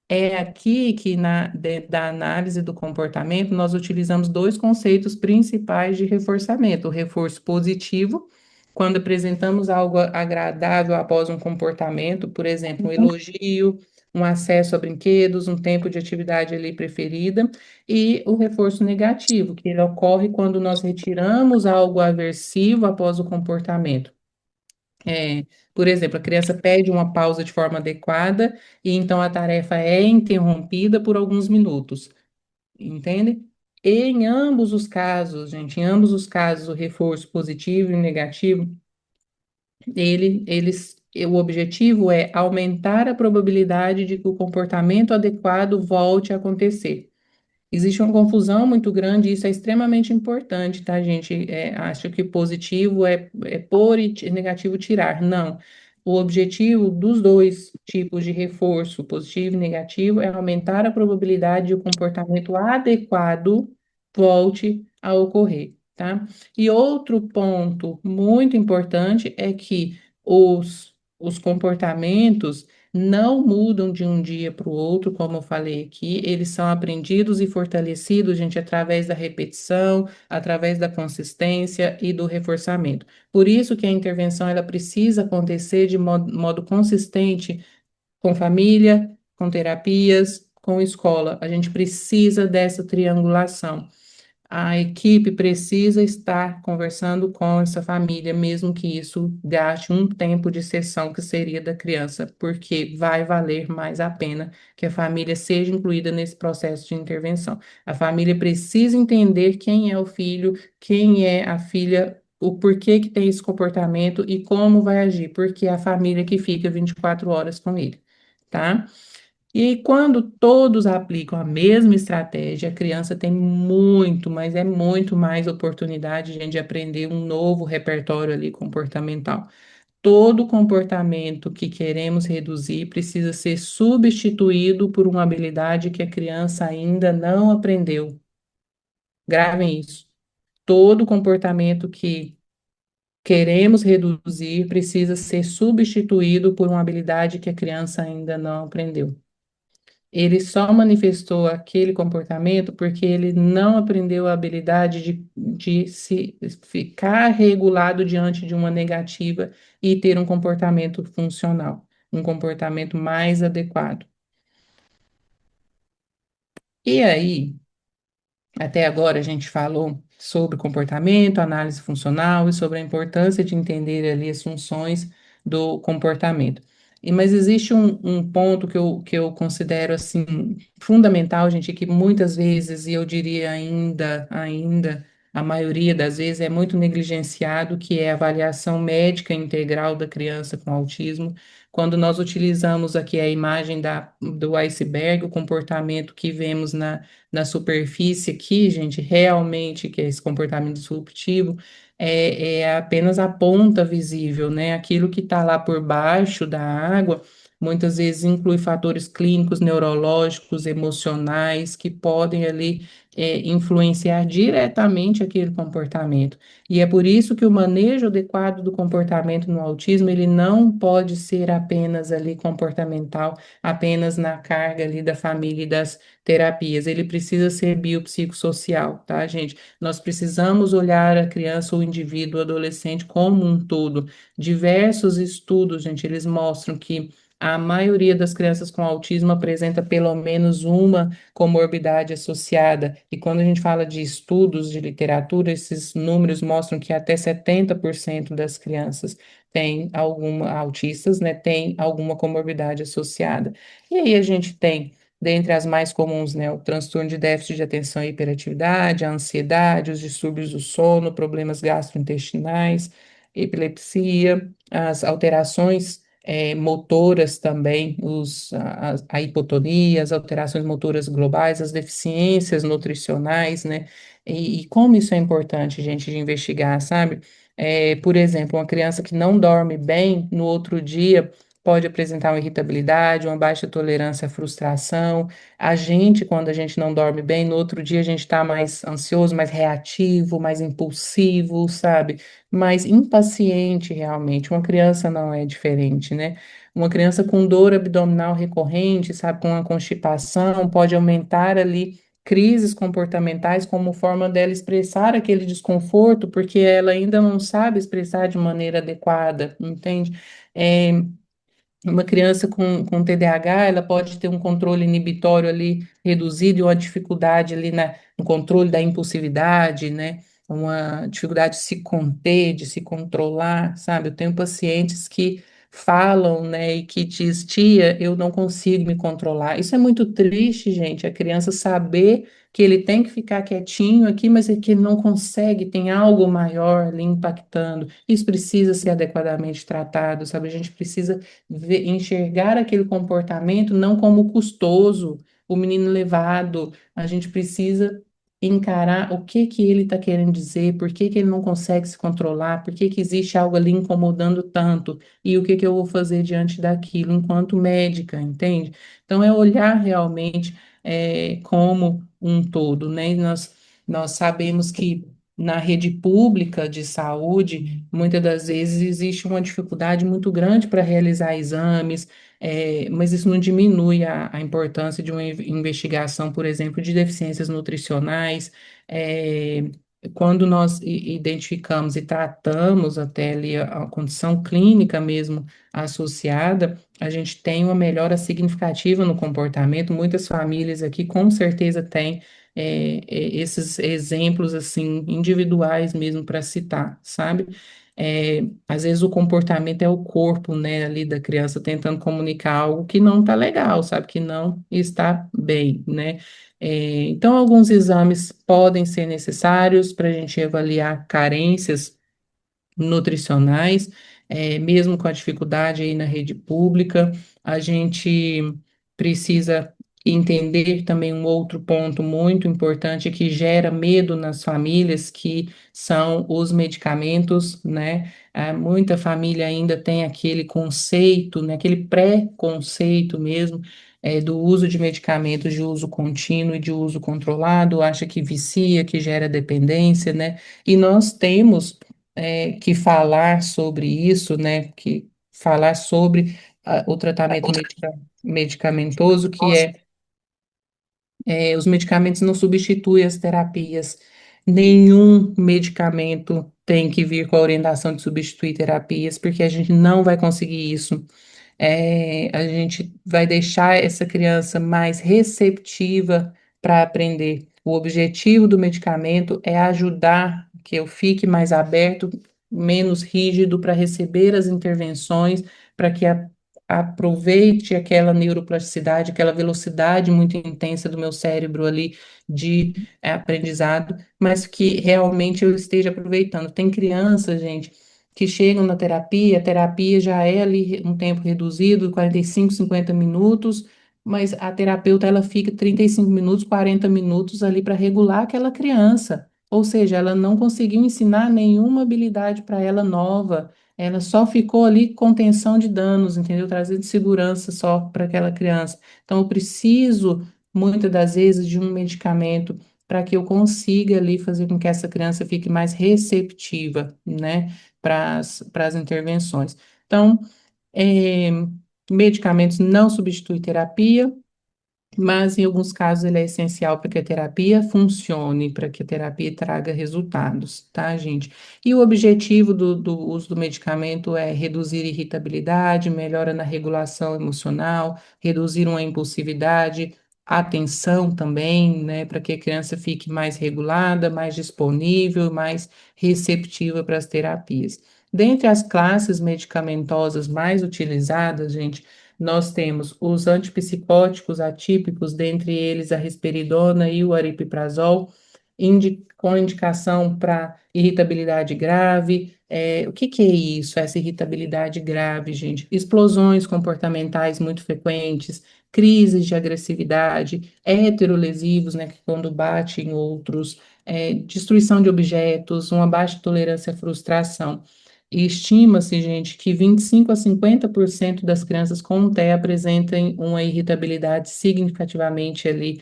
É aqui que, dentro da análise do comportamento, nós utilizamos dois conceitos principais de reforçamento: o reforço positivo, quando apresentamos algo agradável após um comportamento, por exemplo, um elogio, um acesso a brinquedos, um tempo de atividade ali preferida, e o reforço negativo, que ele ocorre quando nós retiramos algo aversivo após o comportamento. Por exemplo, a criança pede uma pausa de forma adequada e então a tarefa é interrompida por alguns minutos. entende? E em ambos os casos, gente, em ambos os casos, o reforço positivo e negativo, o objetivo é aumentar a probabilidade de que o comportamento adequado volte a acontecer. Existe uma confusão muito grande, e isso é extremamente importante, tá, gente? Acho que positivo é pôr e negativo tirar. Não. O objetivo dos dois tipos de reforço, positivo e negativo, é aumentar a probabilidade de o comportamento adequado volte a ocorrer, tá? E outro ponto muito importante é que os comportamentos não mudam de um dia para o outro, como eu falei aqui, eles são aprendidos e fortalecidos, gente, através da repetição, através da consistência e do reforçamento. Por isso que a intervenção ela precisa acontecer de modo consistente com família, com terapias, com escola. A gente precisa dessa triangulação. A equipe precisa estar conversando com essa família, mesmo que isso gaste um tempo de sessão que seria da criança, porque vai valer mais a pena que a família seja incluída nesse processo de intervenção. A família precisa entender quem é o filho, quem é a filha, o porquê que tem esse comportamento e como vai agir, porque é a família que fica 24 horas com ele, tá? E quando todos aplicam a mesma estratégia, a criança tem muito, mas é muito mais oportunidade, gente, de aprender um novo repertório ali comportamental. Todo comportamento que queremos reduzir precisa ser substituído por uma habilidade que a criança ainda não aprendeu. Gravem isso. Todo comportamento que queremos reduzir precisa ser substituído por uma habilidade que a criança ainda não aprendeu. Ele só manifestou aquele comportamento porque ele não aprendeu a habilidade de se ficar regulado diante de uma negativa e ter um comportamento funcional, um comportamento mais adequado. E aí, até agora a gente falou sobre comportamento, análise funcional e sobre a importância de entender ali as funções do comportamento. Mas existe um ponto que eu considero assim fundamental, gente, que muitas vezes, e eu diria ainda, a maioria das vezes é muito negligenciado, que é a avaliação médica integral da criança com autismo. Quando nós utilizamos aqui a imagem do iceberg, o comportamento que vemos na superfície aqui, gente, realmente, que é esse comportamento disruptivo, é apenas a ponta visível, né? Aquilo que está lá por baixo da água, muitas vezes inclui fatores clínicos, neurológicos, emocionais, que podem ali influenciar diretamente aquele comportamento. E é por isso que o manejo adequado do comportamento no autismo, ele não pode ser apenas ali comportamental, apenas na carga ali da família e das terapias, ele precisa ser biopsicossocial, tá, gente? Nós precisamos olhar a criança, o indivíduo, o adolescente como um todo. Diversos estudos, gente, eles mostram que a maioria das crianças com autismo apresenta pelo menos uma comorbidade associada. E quando a gente fala de estudos de literatura, esses números mostram que até 70% das crianças têm alguma, autistas, né, têm alguma comorbidade associada. E aí a gente tem dentre as mais comuns, né, o transtorno de déficit de atenção e hiperatividade, a ansiedade, os distúrbios do sono, problemas gastrointestinais, epilepsia, as alterações motoras também, a hipotonia, as alterações motoras globais, as deficiências nutricionais, né? E como isso é importante, gente, de investigar, sabe? Por exemplo, uma criança que não dorme bem, no outro dia pode apresentar uma irritabilidade, uma baixa tolerância à frustração. A gente, quando a gente não dorme bem, no outro dia a gente está mais ansioso, mais reativo, mais impulsivo, sabe? Mais impaciente realmente. Uma criança não é diferente, né? Uma criança com dor abdominal recorrente, sabe, com uma constipação, pode aumentar ali crises comportamentais como forma dela expressar aquele desconforto, porque ela ainda não sabe expressar de maneira adequada, entende? É, uma criança com TDAH, ela pode ter um controle inibitório ali reduzido e uma dificuldade ali no controle da impulsividade, né? Uma dificuldade de se conter, de se controlar, sabe? Eu tenho pacientes que falam, né, e que diz, tia, eu não consigo me controlar. Isso é muito triste, gente, a criança saber que ele tem que ficar quietinho aqui, mas é que ele não consegue, tem algo maior ali impactando. Isso precisa ser adequadamente tratado, sabe? A gente precisa enxergar aquele comportamento não como custoso, o menino levado. A gente precisa encarar o que que ele está querendo dizer, por que que ele não consegue se controlar, por que que existe algo ali incomodando tanto, e o que que eu vou fazer diante daquilo enquanto médica, entende? Então, é olhar realmente como um todo, né? E nós sabemos que na rede pública de saúde, muitas das vezes existe uma dificuldade muito grande para realizar exames, mas isso não diminui a importância de uma investigação, por exemplo, de deficiências nutricionais. eh, Quando nós identificamos e tratamos até ali a condição clínica mesmo associada, a gente tem uma melhora significativa no comportamento. Muitas famílias aqui com certeza têm esses exemplos assim individuais mesmo para citar, sabe? Às vezes o comportamento é o corpo, né, ali da criança tentando comunicar algo que não está legal, sabe? Que não está bem, né? Então, alguns exames podem ser necessários para a gente avaliar carências nutricionais, mesmo com a dificuldade aí na rede pública, a gente precisa entender também um outro ponto muito importante que gera medo nas famílias, que são os medicamentos, né? Muita família ainda tem aquele conceito, né? Aquele pré-conceito mesmo. Do uso de medicamentos de uso contínuo e de uso controlado, acha que vicia, que gera dependência, né? E nós temos que falar sobre isso, né, que falar sobre o tratamento medicamentoso, que os medicamentos não substituem as terapias. Nenhum medicamento tem que vir com a orientação de substituir terapias, porque a gente não vai conseguir isso. A gente vai deixar essa criança mais receptiva para aprender. O objetivo do medicamento é ajudar que eu fique mais aberto, menos rígido para receber as intervenções, para que aproveite aquela neuroplasticidade, aquela velocidade muito intensa do meu cérebro ali de aprendizado, mas que realmente eu esteja aproveitando. Tem crianças, gente, que chegam na terapia, a terapia já é ali um tempo reduzido, 45, 50 minutos, mas a terapeuta ela fica 35 minutos, 40 minutos ali para regular aquela criança. Ou seja, ela não conseguiu ensinar nenhuma habilidade para ela nova, ela só ficou ali com contenção de danos, entendeu? Trazendo segurança só para aquela criança. Então, eu preciso, muitas das vezes, de um medicamento para que eu consiga ali fazer com que essa criança fique mais receptiva, né? Para as intervenções. Então, eh, medicamentos não substituem terapia, mas em alguns casos ele é essencial para que a terapia funcione, para que a terapia traga resultados, tá, gente? E o objetivo do uso do medicamento é reduzir irritabilidade, melhora na regulação emocional, reduzir uma impulsividade, atenção também, né, para que a criança fique mais regulada, mais disponível, mais receptiva para as terapias. Dentre as classes medicamentosas mais utilizadas, gente, nós temos os antipsicóticos atípicos, dentre eles a risperidona e o aripiprazol, com indicação para irritabilidade grave. O que que é isso, essa irritabilidade grave, gente? Explosões comportamentais muito frequentes, crises de agressividade, heterolesivos, né, que quando bate em outros, destruição de objetos, uma baixa tolerância à frustração. E estima-se, gente, que 25 a 50% das crianças com TEA apresentem uma irritabilidade significativamente ali,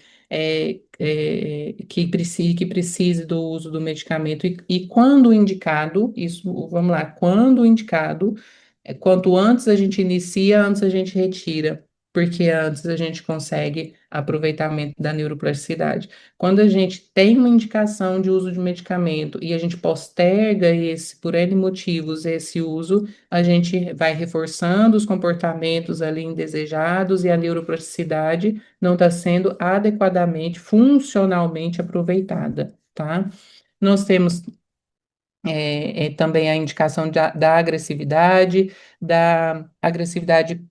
que precise do uso do medicamento. E quando indicado, isso, vamos lá, quando indicado, quanto antes a gente inicia, antes a gente retira, porque antes a gente consegue aproveitamento da neuroplasticidade. Quando a gente tem uma indicação de uso de medicamento e a gente posterga esse, por N motivos, esse uso, a gente vai reforçando os comportamentos ali indesejados e a neuroplasticidade não está sendo adequadamente, funcionalmente aproveitada, tá? Nós temos também a indicação da agressividade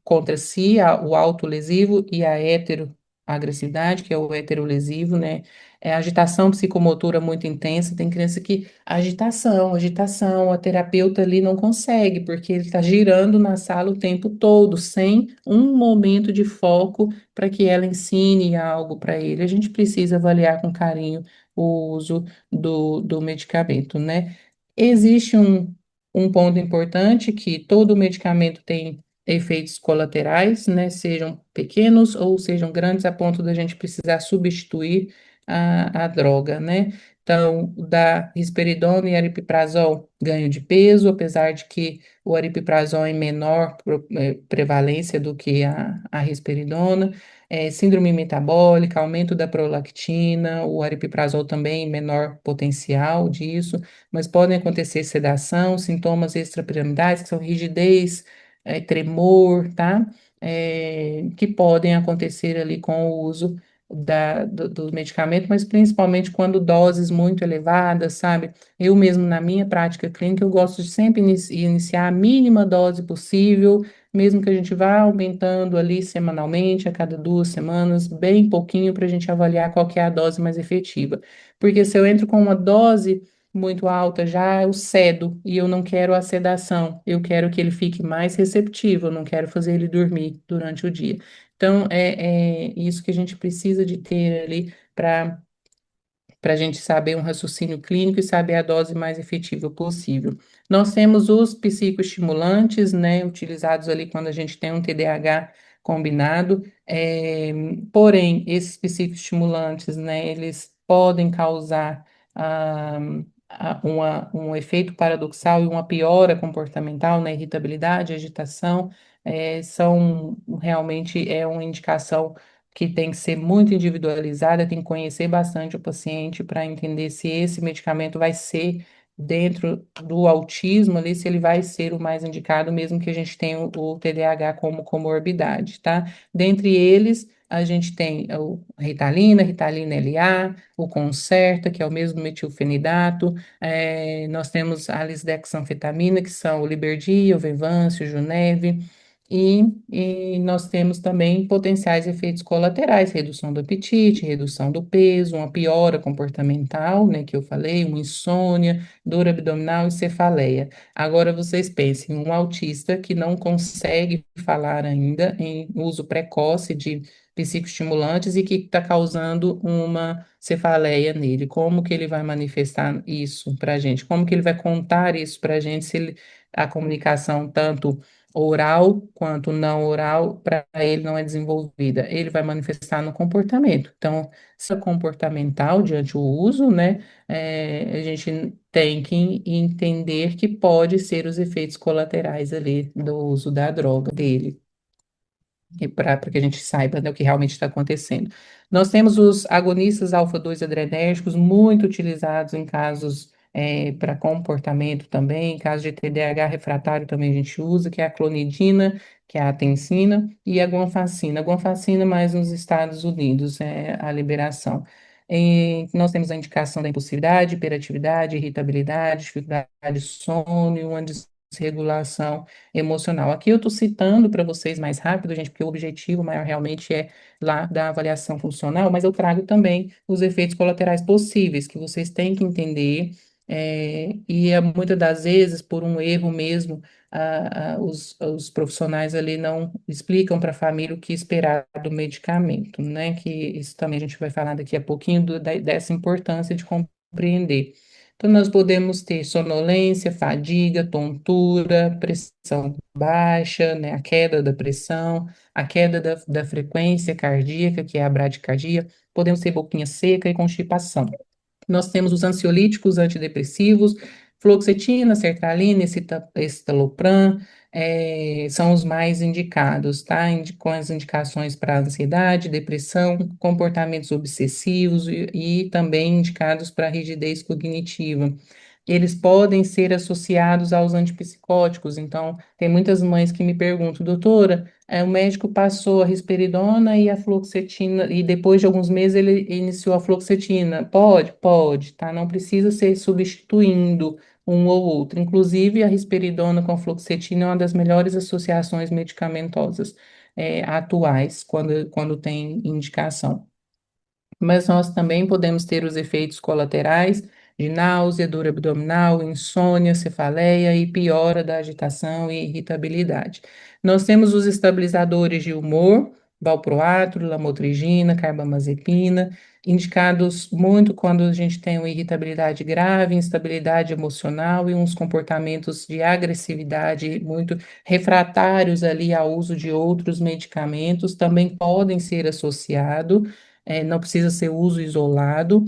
contra si, o autolesivo e a heteroagressividade, que é o heterolesivo, né? Agitação psicomotora muito intensa, tem criança que agitação, agitação, a terapeuta ali não consegue, porque ele está girando na sala o tempo todo, sem um momento de foco para que ela ensine algo para ele. A gente precisa avaliar com carinho o uso do medicamento, né? Existe um ponto importante que todo medicamento tem efeitos colaterais, né? Sejam pequenos ou sejam grandes, a ponto da gente precisar substituir a droga, né? Então, da risperidona e aripiprazol, ganho de peso, apesar de que o aripiprazol é em menor prevalência do que a risperidona. Síndrome metabólica, aumento da prolactina, o aripiprazol também em menor potencial disso, mas podem acontecer sedação, sintomas extrapiramidais, que são rigidez, tremor, tá? Que podem acontecer ali com o uso do medicamento, mas principalmente quando doses muito elevadas, sabe? Eu mesmo, na minha prática clínica, eu gosto de sempre iniciar a mínima dose possível, mesmo que a gente vá aumentando ali semanalmente, a cada 2 semanas, bem pouquinho, para a gente avaliar qual que é a dose mais efetiva. Porque se eu entro com uma dose muito alta, já eu cedo e eu não quero a sedação, eu quero que ele fique mais receptivo, eu não quero fazer ele dormir durante o dia. Então, é isso que a gente precisa de ter ali para a gente saber um raciocínio clínico e saber a dose mais efetiva possível. Nós temos os psicoestimulantes, né, utilizados ali quando a gente tem um TDAH combinado, porém, esses psicoestimulantes, né, eles podem causar ah, um efeito paradoxal e uma piora comportamental, né, irritabilidade, agitação, são realmente uma indicação que tem que ser muito individualizada, tem que conhecer bastante o paciente para entender se esse medicamento vai ser dentro do autismo ali, se ele vai ser o mais indicado, mesmo que a gente tenha o TDAH como comorbidade, tá? Dentre eles, a gente tem o Ritalina, Ritalina LA, o Concerta, que é o mesmo metilfenidato, nós temos a lisdexanfetamina, que são o Liberdia, o Venvanse, o Juneve, e nós temos também potenciais efeitos colaterais, redução do apetite, redução do peso, uma piora comportamental, né, que eu falei, uma insônia, dor abdominal e cefaleia. Agora vocês pensem, um autista que não consegue falar ainda em uso precoce de psicoestimulantes e que está causando uma cefaleia nele. Como que ele vai manifestar isso para a gente? Como que ele vai contar isso para a gente se a comunicação tanto oral quanto não oral, para ele não é desenvolvida. Ele vai manifestar no comportamento. Então, se é comportamental diante o uso, né, a gente tem que entender que pode ser os efeitos colaterais ali do uso da droga dele e para que a gente saiba, né, o que realmente está acontecendo. Nós temos os agonistas alfa-2 adrenérgicos, muito utilizados em casos para comportamento também, em caso de TDAH refratário também a gente usa, que é a clonidina, que é a atensina, e a guanfacina. A guanfacina mais nos Estados Unidos, é a liberação. Nós temos a indicação da impulsividade, hiperatividade, irritabilidade, dificuldade de sono e uma desregulação emocional. Aqui eu estou citando para vocês mais rápido, gente, porque o objetivo maior realmente é lá da avaliação funcional, mas eu trago também os efeitos colaterais possíveis, que vocês têm que entender, muitas das vezes, por um erro mesmo, os profissionais ali não explicam para a família o que esperar do medicamento, né? Que isso também a gente vai falar daqui a pouquinho dessa importância de compreender. Então, nós podemos ter sonolência, fadiga, tontura, pressão baixa, né, a queda da pressão, a queda da frequência cardíaca, que é a bradicardia, podemos ter boquinha seca e constipação. Nós temos os ansiolíticos antidepressivos, fluoxetina, sertralina, escitalopram, são os mais indicados, tá? Com as indicações para ansiedade, depressão, comportamentos obsessivos e também indicados para rigidez cognitiva. Eles podem ser associados aos antipsicóticos, então, tem muitas mães que me perguntam, doutora, o médico passou a risperidona e a fluoxetina, e depois de alguns meses ele iniciou a fluoxetina. Pode, tá? Não precisa ser substituindo um ou outro. Inclusive, a risperidona com fluoxetina é uma das melhores associações medicamentosas, atuais, quando tem indicação. Mas nós também podemos ter os efeitos colaterais de náusea, dor abdominal, insônia, cefaleia e piora da agitação e irritabilidade. Nós temos os estabilizadores de humor, valproato, lamotrigina, carbamazepina, indicados muito quando a gente tem uma irritabilidade grave, instabilidade emocional e uns comportamentos de agressividade muito refratários ali ao uso de outros medicamentos, também podem ser associados, não precisa ser uso isolado,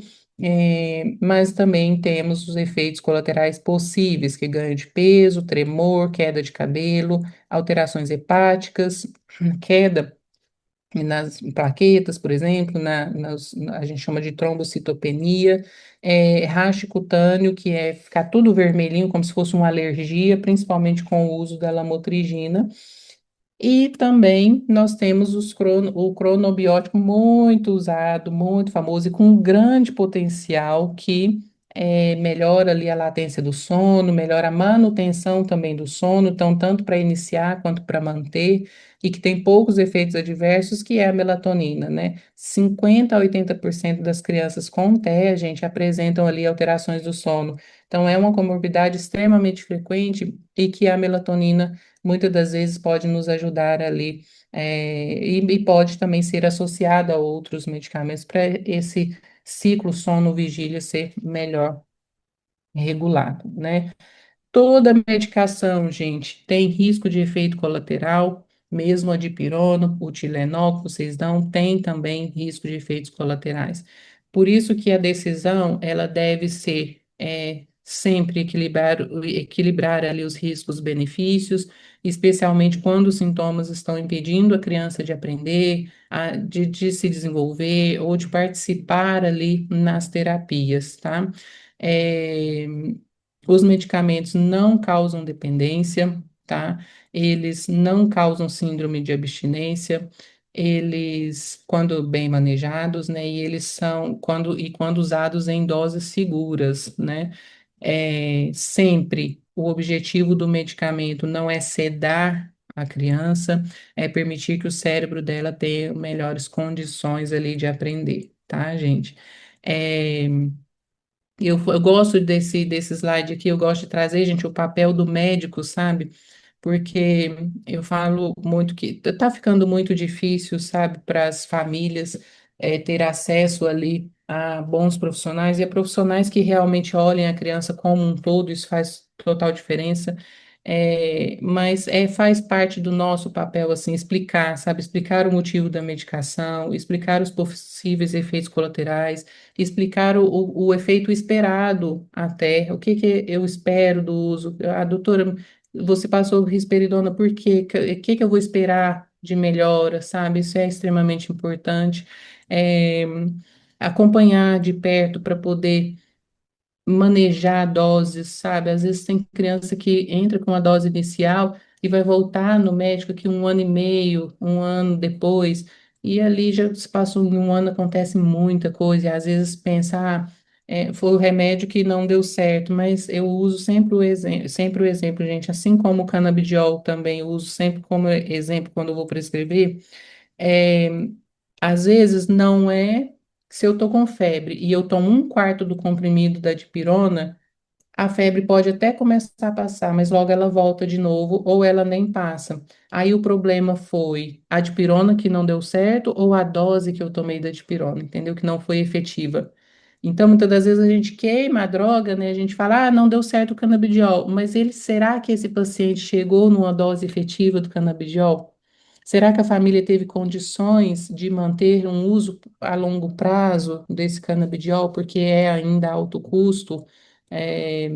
mas também temos os efeitos colaterais possíveis, que ganho de peso, tremor, queda de cabelo, alterações hepáticas, queda nas plaquetas, por exemplo, a gente chama de trombocitopenia, rash cutâneo, que é ficar tudo vermelhinho, como se fosse uma alergia, principalmente com o uso da lamotrigina. E também nós temos o cronobiótico muito usado, muito famoso e com um grande potencial que melhora ali a latência do sono, melhora a manutenção também do sono, então tanto para iniciar quanto para manter, e que tem poucos efeitos adversos, que é a melatonina, né? 50 a 80% das crianças com TEA, gente, apresentam ali alterações do sono. Então é uma comorbidade extremamente frequente e que a melatonina muitas das vezes pode nos ajudar ali, e pode também ser associada a outros medicamentos para esse ciclo sono-vigília ser melhor regulado, né? Toda medicação, gente, tem risco de efeito colateral, mesmo a dipirona, o Tilenol que vocês dão, tem também risco de efeitos colaterais. Por isso que a decisão, ela deve ser sempre equilibrar ali os riscos-benefícios, especialmente quando os sintomas estão impedindo a criança de aprender, de se desenvolver ou de participar ali nas terapias, tá? É, os medicamentos não causam dependência, tá? Eles não causam síndrome de abstinência, eles, quando bem manejados, né? E eles são, quando usados em doses seguras, né? Sempre o objetivo do medicamento não é sedar a criança, é permitir que o cérebro dela tenha melhores condições ali de aprender, tá, gente? É, eu gosto desse slide aqui, eu gosto de trazer, gente, o papel do médico, sabe? Porque eu falo muito que tá ficando muito difícil, sabe, para as famílias ter acesso ali a bons profissionais e a profissionais que realmente olhem a criança como um todo, isso faz total diferença. Mas faz parte do nosso papel, assim, explicar, sabe, explicar o motivo da medicação, explicar os possíveis efeitos colaterais, explicar o efeito esperado até, o que que eu espero do uso. A doutora, você passou risperidona, por quê? O que que eu vou esperar de melhora, sabe? Isso é extremamente importante. É, acompanhar de perto para poder manejar doses, sabe? Às vezes tem criança que entra com a dose inicial e vai voltar no médico aqui um ano e meio, um ano depois, e ali já se passou um ano, acontece muita coisa, e às vezes pensa, foi o remédio que não deu certo, mas eu uso sempre o exemplo, gente, assim como o canabidiol também eu uso sempre como exemplo quando eu vou prescrever, é, às vezes não é, se eu tô com febre e eu tomo um quarto do comprimido da dipirona, a febre pode até começar a passar, mas logo ela volta de novo ou ela nem passa. Aí o problema foi a dipirona que não deu certo ou a dose que eu tomei da dipirona, entendeu? Que não foi efetiva. Então, muitas das vezes a gente queima a droga, né? A gente fala, não deu certo o canabidiol, mas será que esse paciente chegou numa dose efetiva do canabidiol? Será que a família teve condições de manter um uso a longo prazo desse canabidiol, porque é ainda alto custo? É,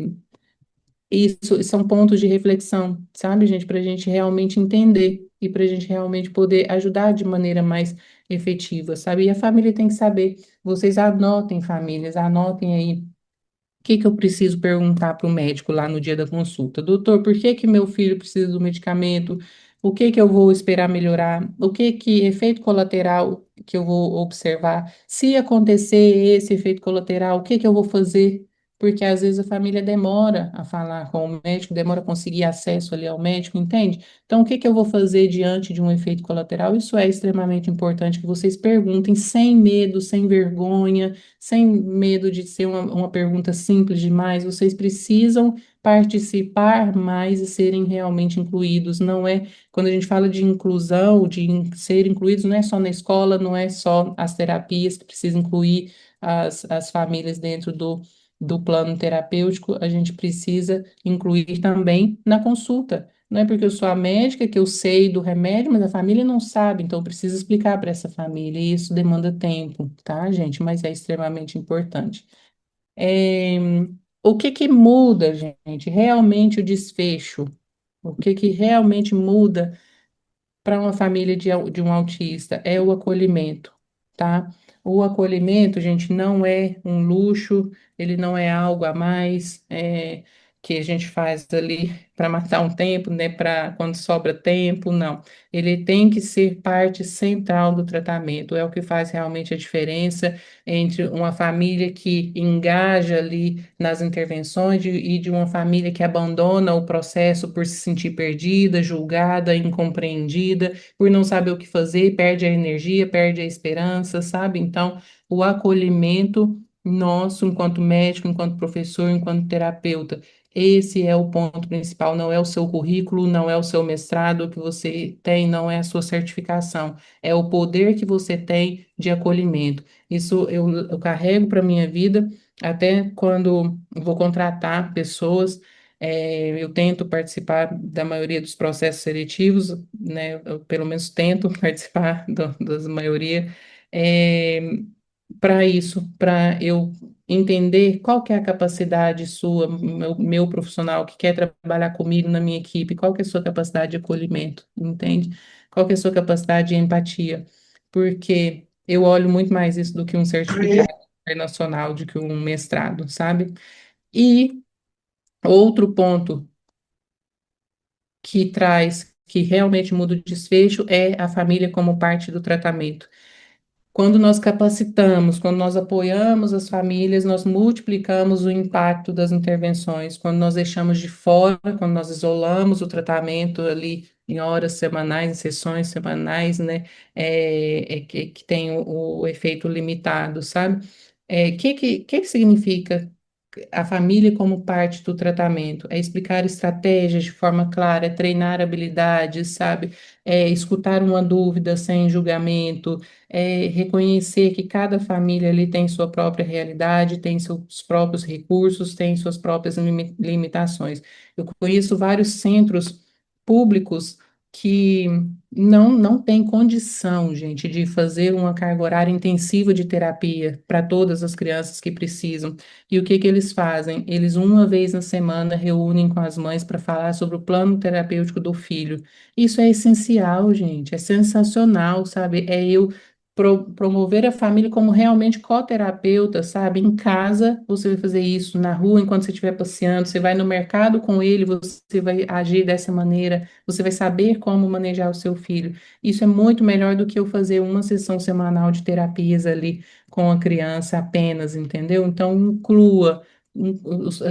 isso são pontos de reflexão, sabe, gente, para a gente realmente entender e para a gente realmente poder ajudar de maneira mais efetiva, sabe? E a família tem que saber. Vocês anotem, famílias, anotem aí o que que eu preciso perguntar para o médico lá no dia da consulta? Doutor, por que que meu filho precisa do medicamento? O que que eu vou esperar melhorar? O que que efeito colateral que eu vou observar? Se acontecer esse efeito colateral, o que que eu vou fazer? porque às vezes a família demora a falar com o médico, demora a conseguir acesso ali ao médico, entende? Então, o que que eu vou fazer diante de um efeito colateral? Isso é extremamente importante que vocês perguntem sem medo, sem vergonha, sem medo de ser uma pergunta simples demais. Vocês precisam participar mais e serem realmente incluídos. Não é, quando a gente fala de inclusão, ser incluídos, não é só na escola, não é só as terapias que precisam incluir as famílias dentro do plano terapêutico, a gente precisa incluir também na consulta. Não é porque eu sou a médica que eu sei do remédio, mas a família não sabe, então eu preciso explicar para essa família, e isso demanda tempo, tá, gente? Mas é extremamente importante. É, o que que muda, gente? Realmente o desfecho. O que que realmente muda para uma família de um autista é o acolhimento, tá? O acolhimento, gente, não é um luxo, ele não é algo a mais que a gente faz ali para matar um tempo, né? Para quando sobra tempo, não. Ele tem que ser parte central do tratamento, é o que faz realmente a diferença entre uma família que engaja ali nas intervenções e de uma família que abandona o processo por se sentir perdida, julgada, incompreendida, por não saber o que fazer, perde a energia, perde a esperança, sabe? Então, o acolhimento nosso, enquanto médico, enquanto professor, enquanto terapeuta, esse é o ponto principal, não é o seu currículo, não é o seu mestrado que você tem, não é a sua certificação, é o poder que você tem de acolhimento. Isso eu carrego para a minha vida, até quando vou contratar pessoas, eu tento participar da maioria dos processos seletivos, né? Eu, pelo menos tento participar das maioria, para isso, para eu entender qual que é a capacidade sua, meu profissional que quer trabalhar comigo na minha equipe, qual que é a sua capacidade de acolhimento, entende? Qual que é a sua capacidade de empatia? Porque eu olho muito mais isso do que um certificado internacional, do que um mestrado, sabe? E outro ponto que traz, que realmente muda o desfecho, é a família como parte do tratamento. Quando nós capacitamos, quando nós apoiamos as famílias, nós multiplicamos o impacto das intervenções. Quando nós deixamos de fora, quando nós isolamos o tratamento ali em horas semanais, em sessões semanais, né, que tem o efeito limitado, sabe? Que significa a família como parte do tratamento? É explicar estratégias de forma clara, é treinar habilidades, sabe? É escutar uma dúvida sem julgamento, é reconhecer que cada família ali tem sua própria realidade, tem seus próprios recursos, tem suas próprias limitações. Eu conheço vários centros públicos que não têm condição, gente, de fazer uma carga horária intensiva de terapia para todas as crianças que precisam. E o que que eles fazem? Eles, uma vez na semana, reúnem com as mães para falar sobre o plano terapêutico do filho. Isso é essencial, gente, é sensacional, sabe? É eu promover a família como realmente coterapeuta, sabe? Em casa, você vai fazer isso, na rua, enquanto você estiver passeando, você vai no mercado com ele, você vai agir dessa maneira, você vai saber como manejar o seu filho. Isso é muito melhor do que eu fazer uma sessão semanal de terapias ali com a criança apenas, entendeu? Então, inclua.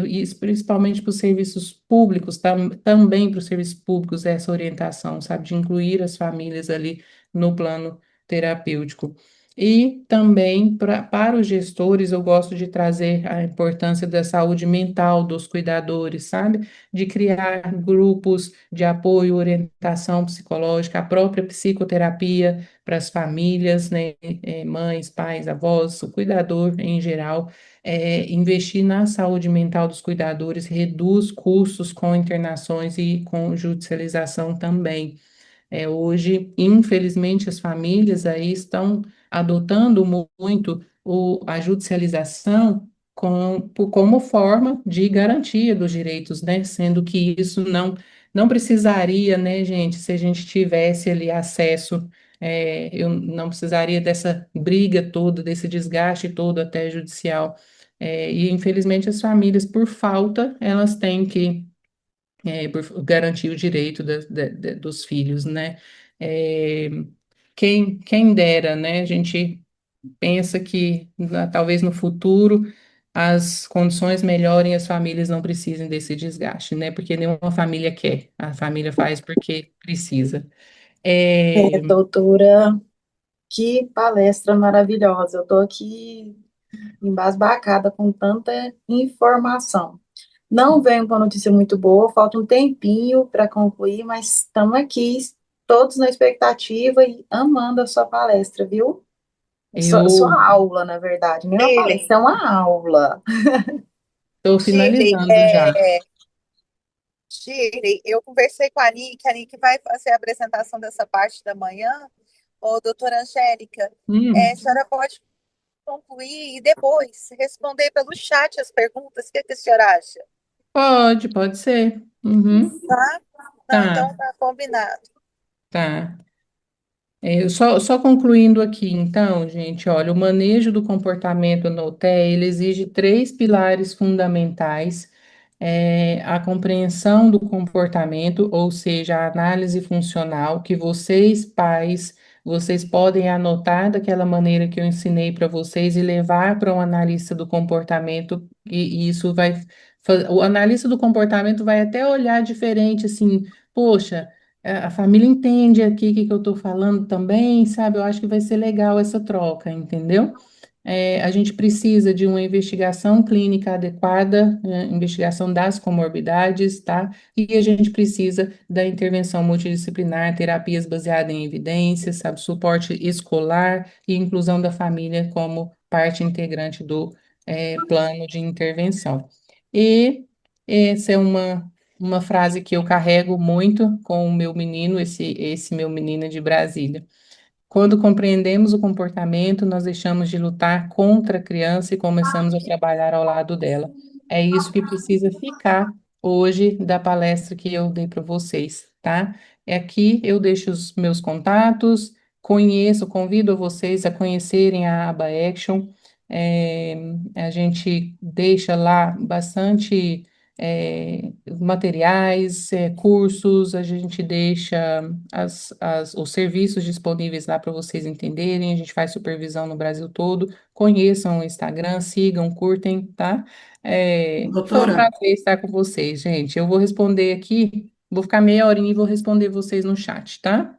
Isso principalmente para os serviços públicos, também para os serviços públicos, essa orientação, sabe, de incluir as famílias ali no plano terapêutico. E também para os gestores, eu gosto de trazer a importância da saúde mental dos cuidadores, sabe? De criar grupos de apoio, orientação psicológica, a própria psicoterapia para as famílias, né? Mães, pais, avós, o cuidador em geral. Investir na saúde mental dos cuidadores reduz custos com internações e com judicialização também. Hoje, infelizmente, as famílias aí estão adotando muito a judicialização como forma de garantia dos direitos, né? Sendo que isso não precisaria, né, gente, se a gente tivesse ali acesso, eu não precisaria dessa briga toda, desse desgaste todo até judicial. E infelizmente as famílias, por falta, elas têm que por garantir o direito dos filhos, né? É, quem dera, né? A gente pensa que talvez no futuro as condições melhorem e as famílias não precisem desse desgaste, né? Porque nenhuma família quer, a família faz porque precisa. É, Doutora, que palestra maravilhosa. Eu estou aqui embasbacada com tanta informação. Não venho com uma notícia muito boa, falta um tempinho para concluir, mas estamos aqui, todos na expectativa e amando a sua palestra, viu? eu Sua aula, na verdade, nem uma palestra, é uma aula. estou Shirley, finalizando já. Shirley, eu conversei com a Nick vai fazer a apresentação dessa parte da manhã. Ô, doutora Angélica, a Hum, senhora pode concluir e depois responder pelo chat as perguntas. O que a senhora acha? pode ser. Uhum, Tá? Não, então tá, tá combinado. tá. Só concluindo aqui, então, gente, olha, o manejo do comportamento no TEA, ele exige três pilares fundamentais. A compreensão do comportamento, ou seja, a análise funcional, que vocês, pais, vocês podem anotar daquela maneira que eu ensinei para vocês e levar para um analista do comportamento, e isso vai, o analista do comportamento vai até olhar diferente, assim, poxa, a família entende aqui o que eu estou falando também, sabe? Eu acho que vai ser legal essa troca, entendeu? A gente precisa de uma investigação clínica adequada, investigação das comorbidades, tá? E a gente precisa da intervenção multidisciplinar, terapias baseadas em evidências, sabe? Suporte escolar e inclusão da família como parte integrante do, plano de intervenção. E essa é uma frase que eu carrego muito com o meu menino, esse meu menino de Brasília. Quando compreendemos o comportamento, nós deixamos de lutar contra a criança e começamos a trabalhar ao lado dela. É isso que precisa ficar hoje da palestra que eu dei para vocês, tá? Aqui eu deixo os meus contatos, convido vocês a conhecerem a aba Action. É, a gente deixa lá bastante materiais, cursos, a gente deixa os serviços disponíveis lá para vocês entenderem. A gente faz supervisão no Brasil todo. Conheçam o Instagram, sigam, curtem, tá? Foi um Doutora, prazer estar com vocês, gente. Eu vou responder aqui, vou ficar meia horinha e vou responder vocês no chat, tá?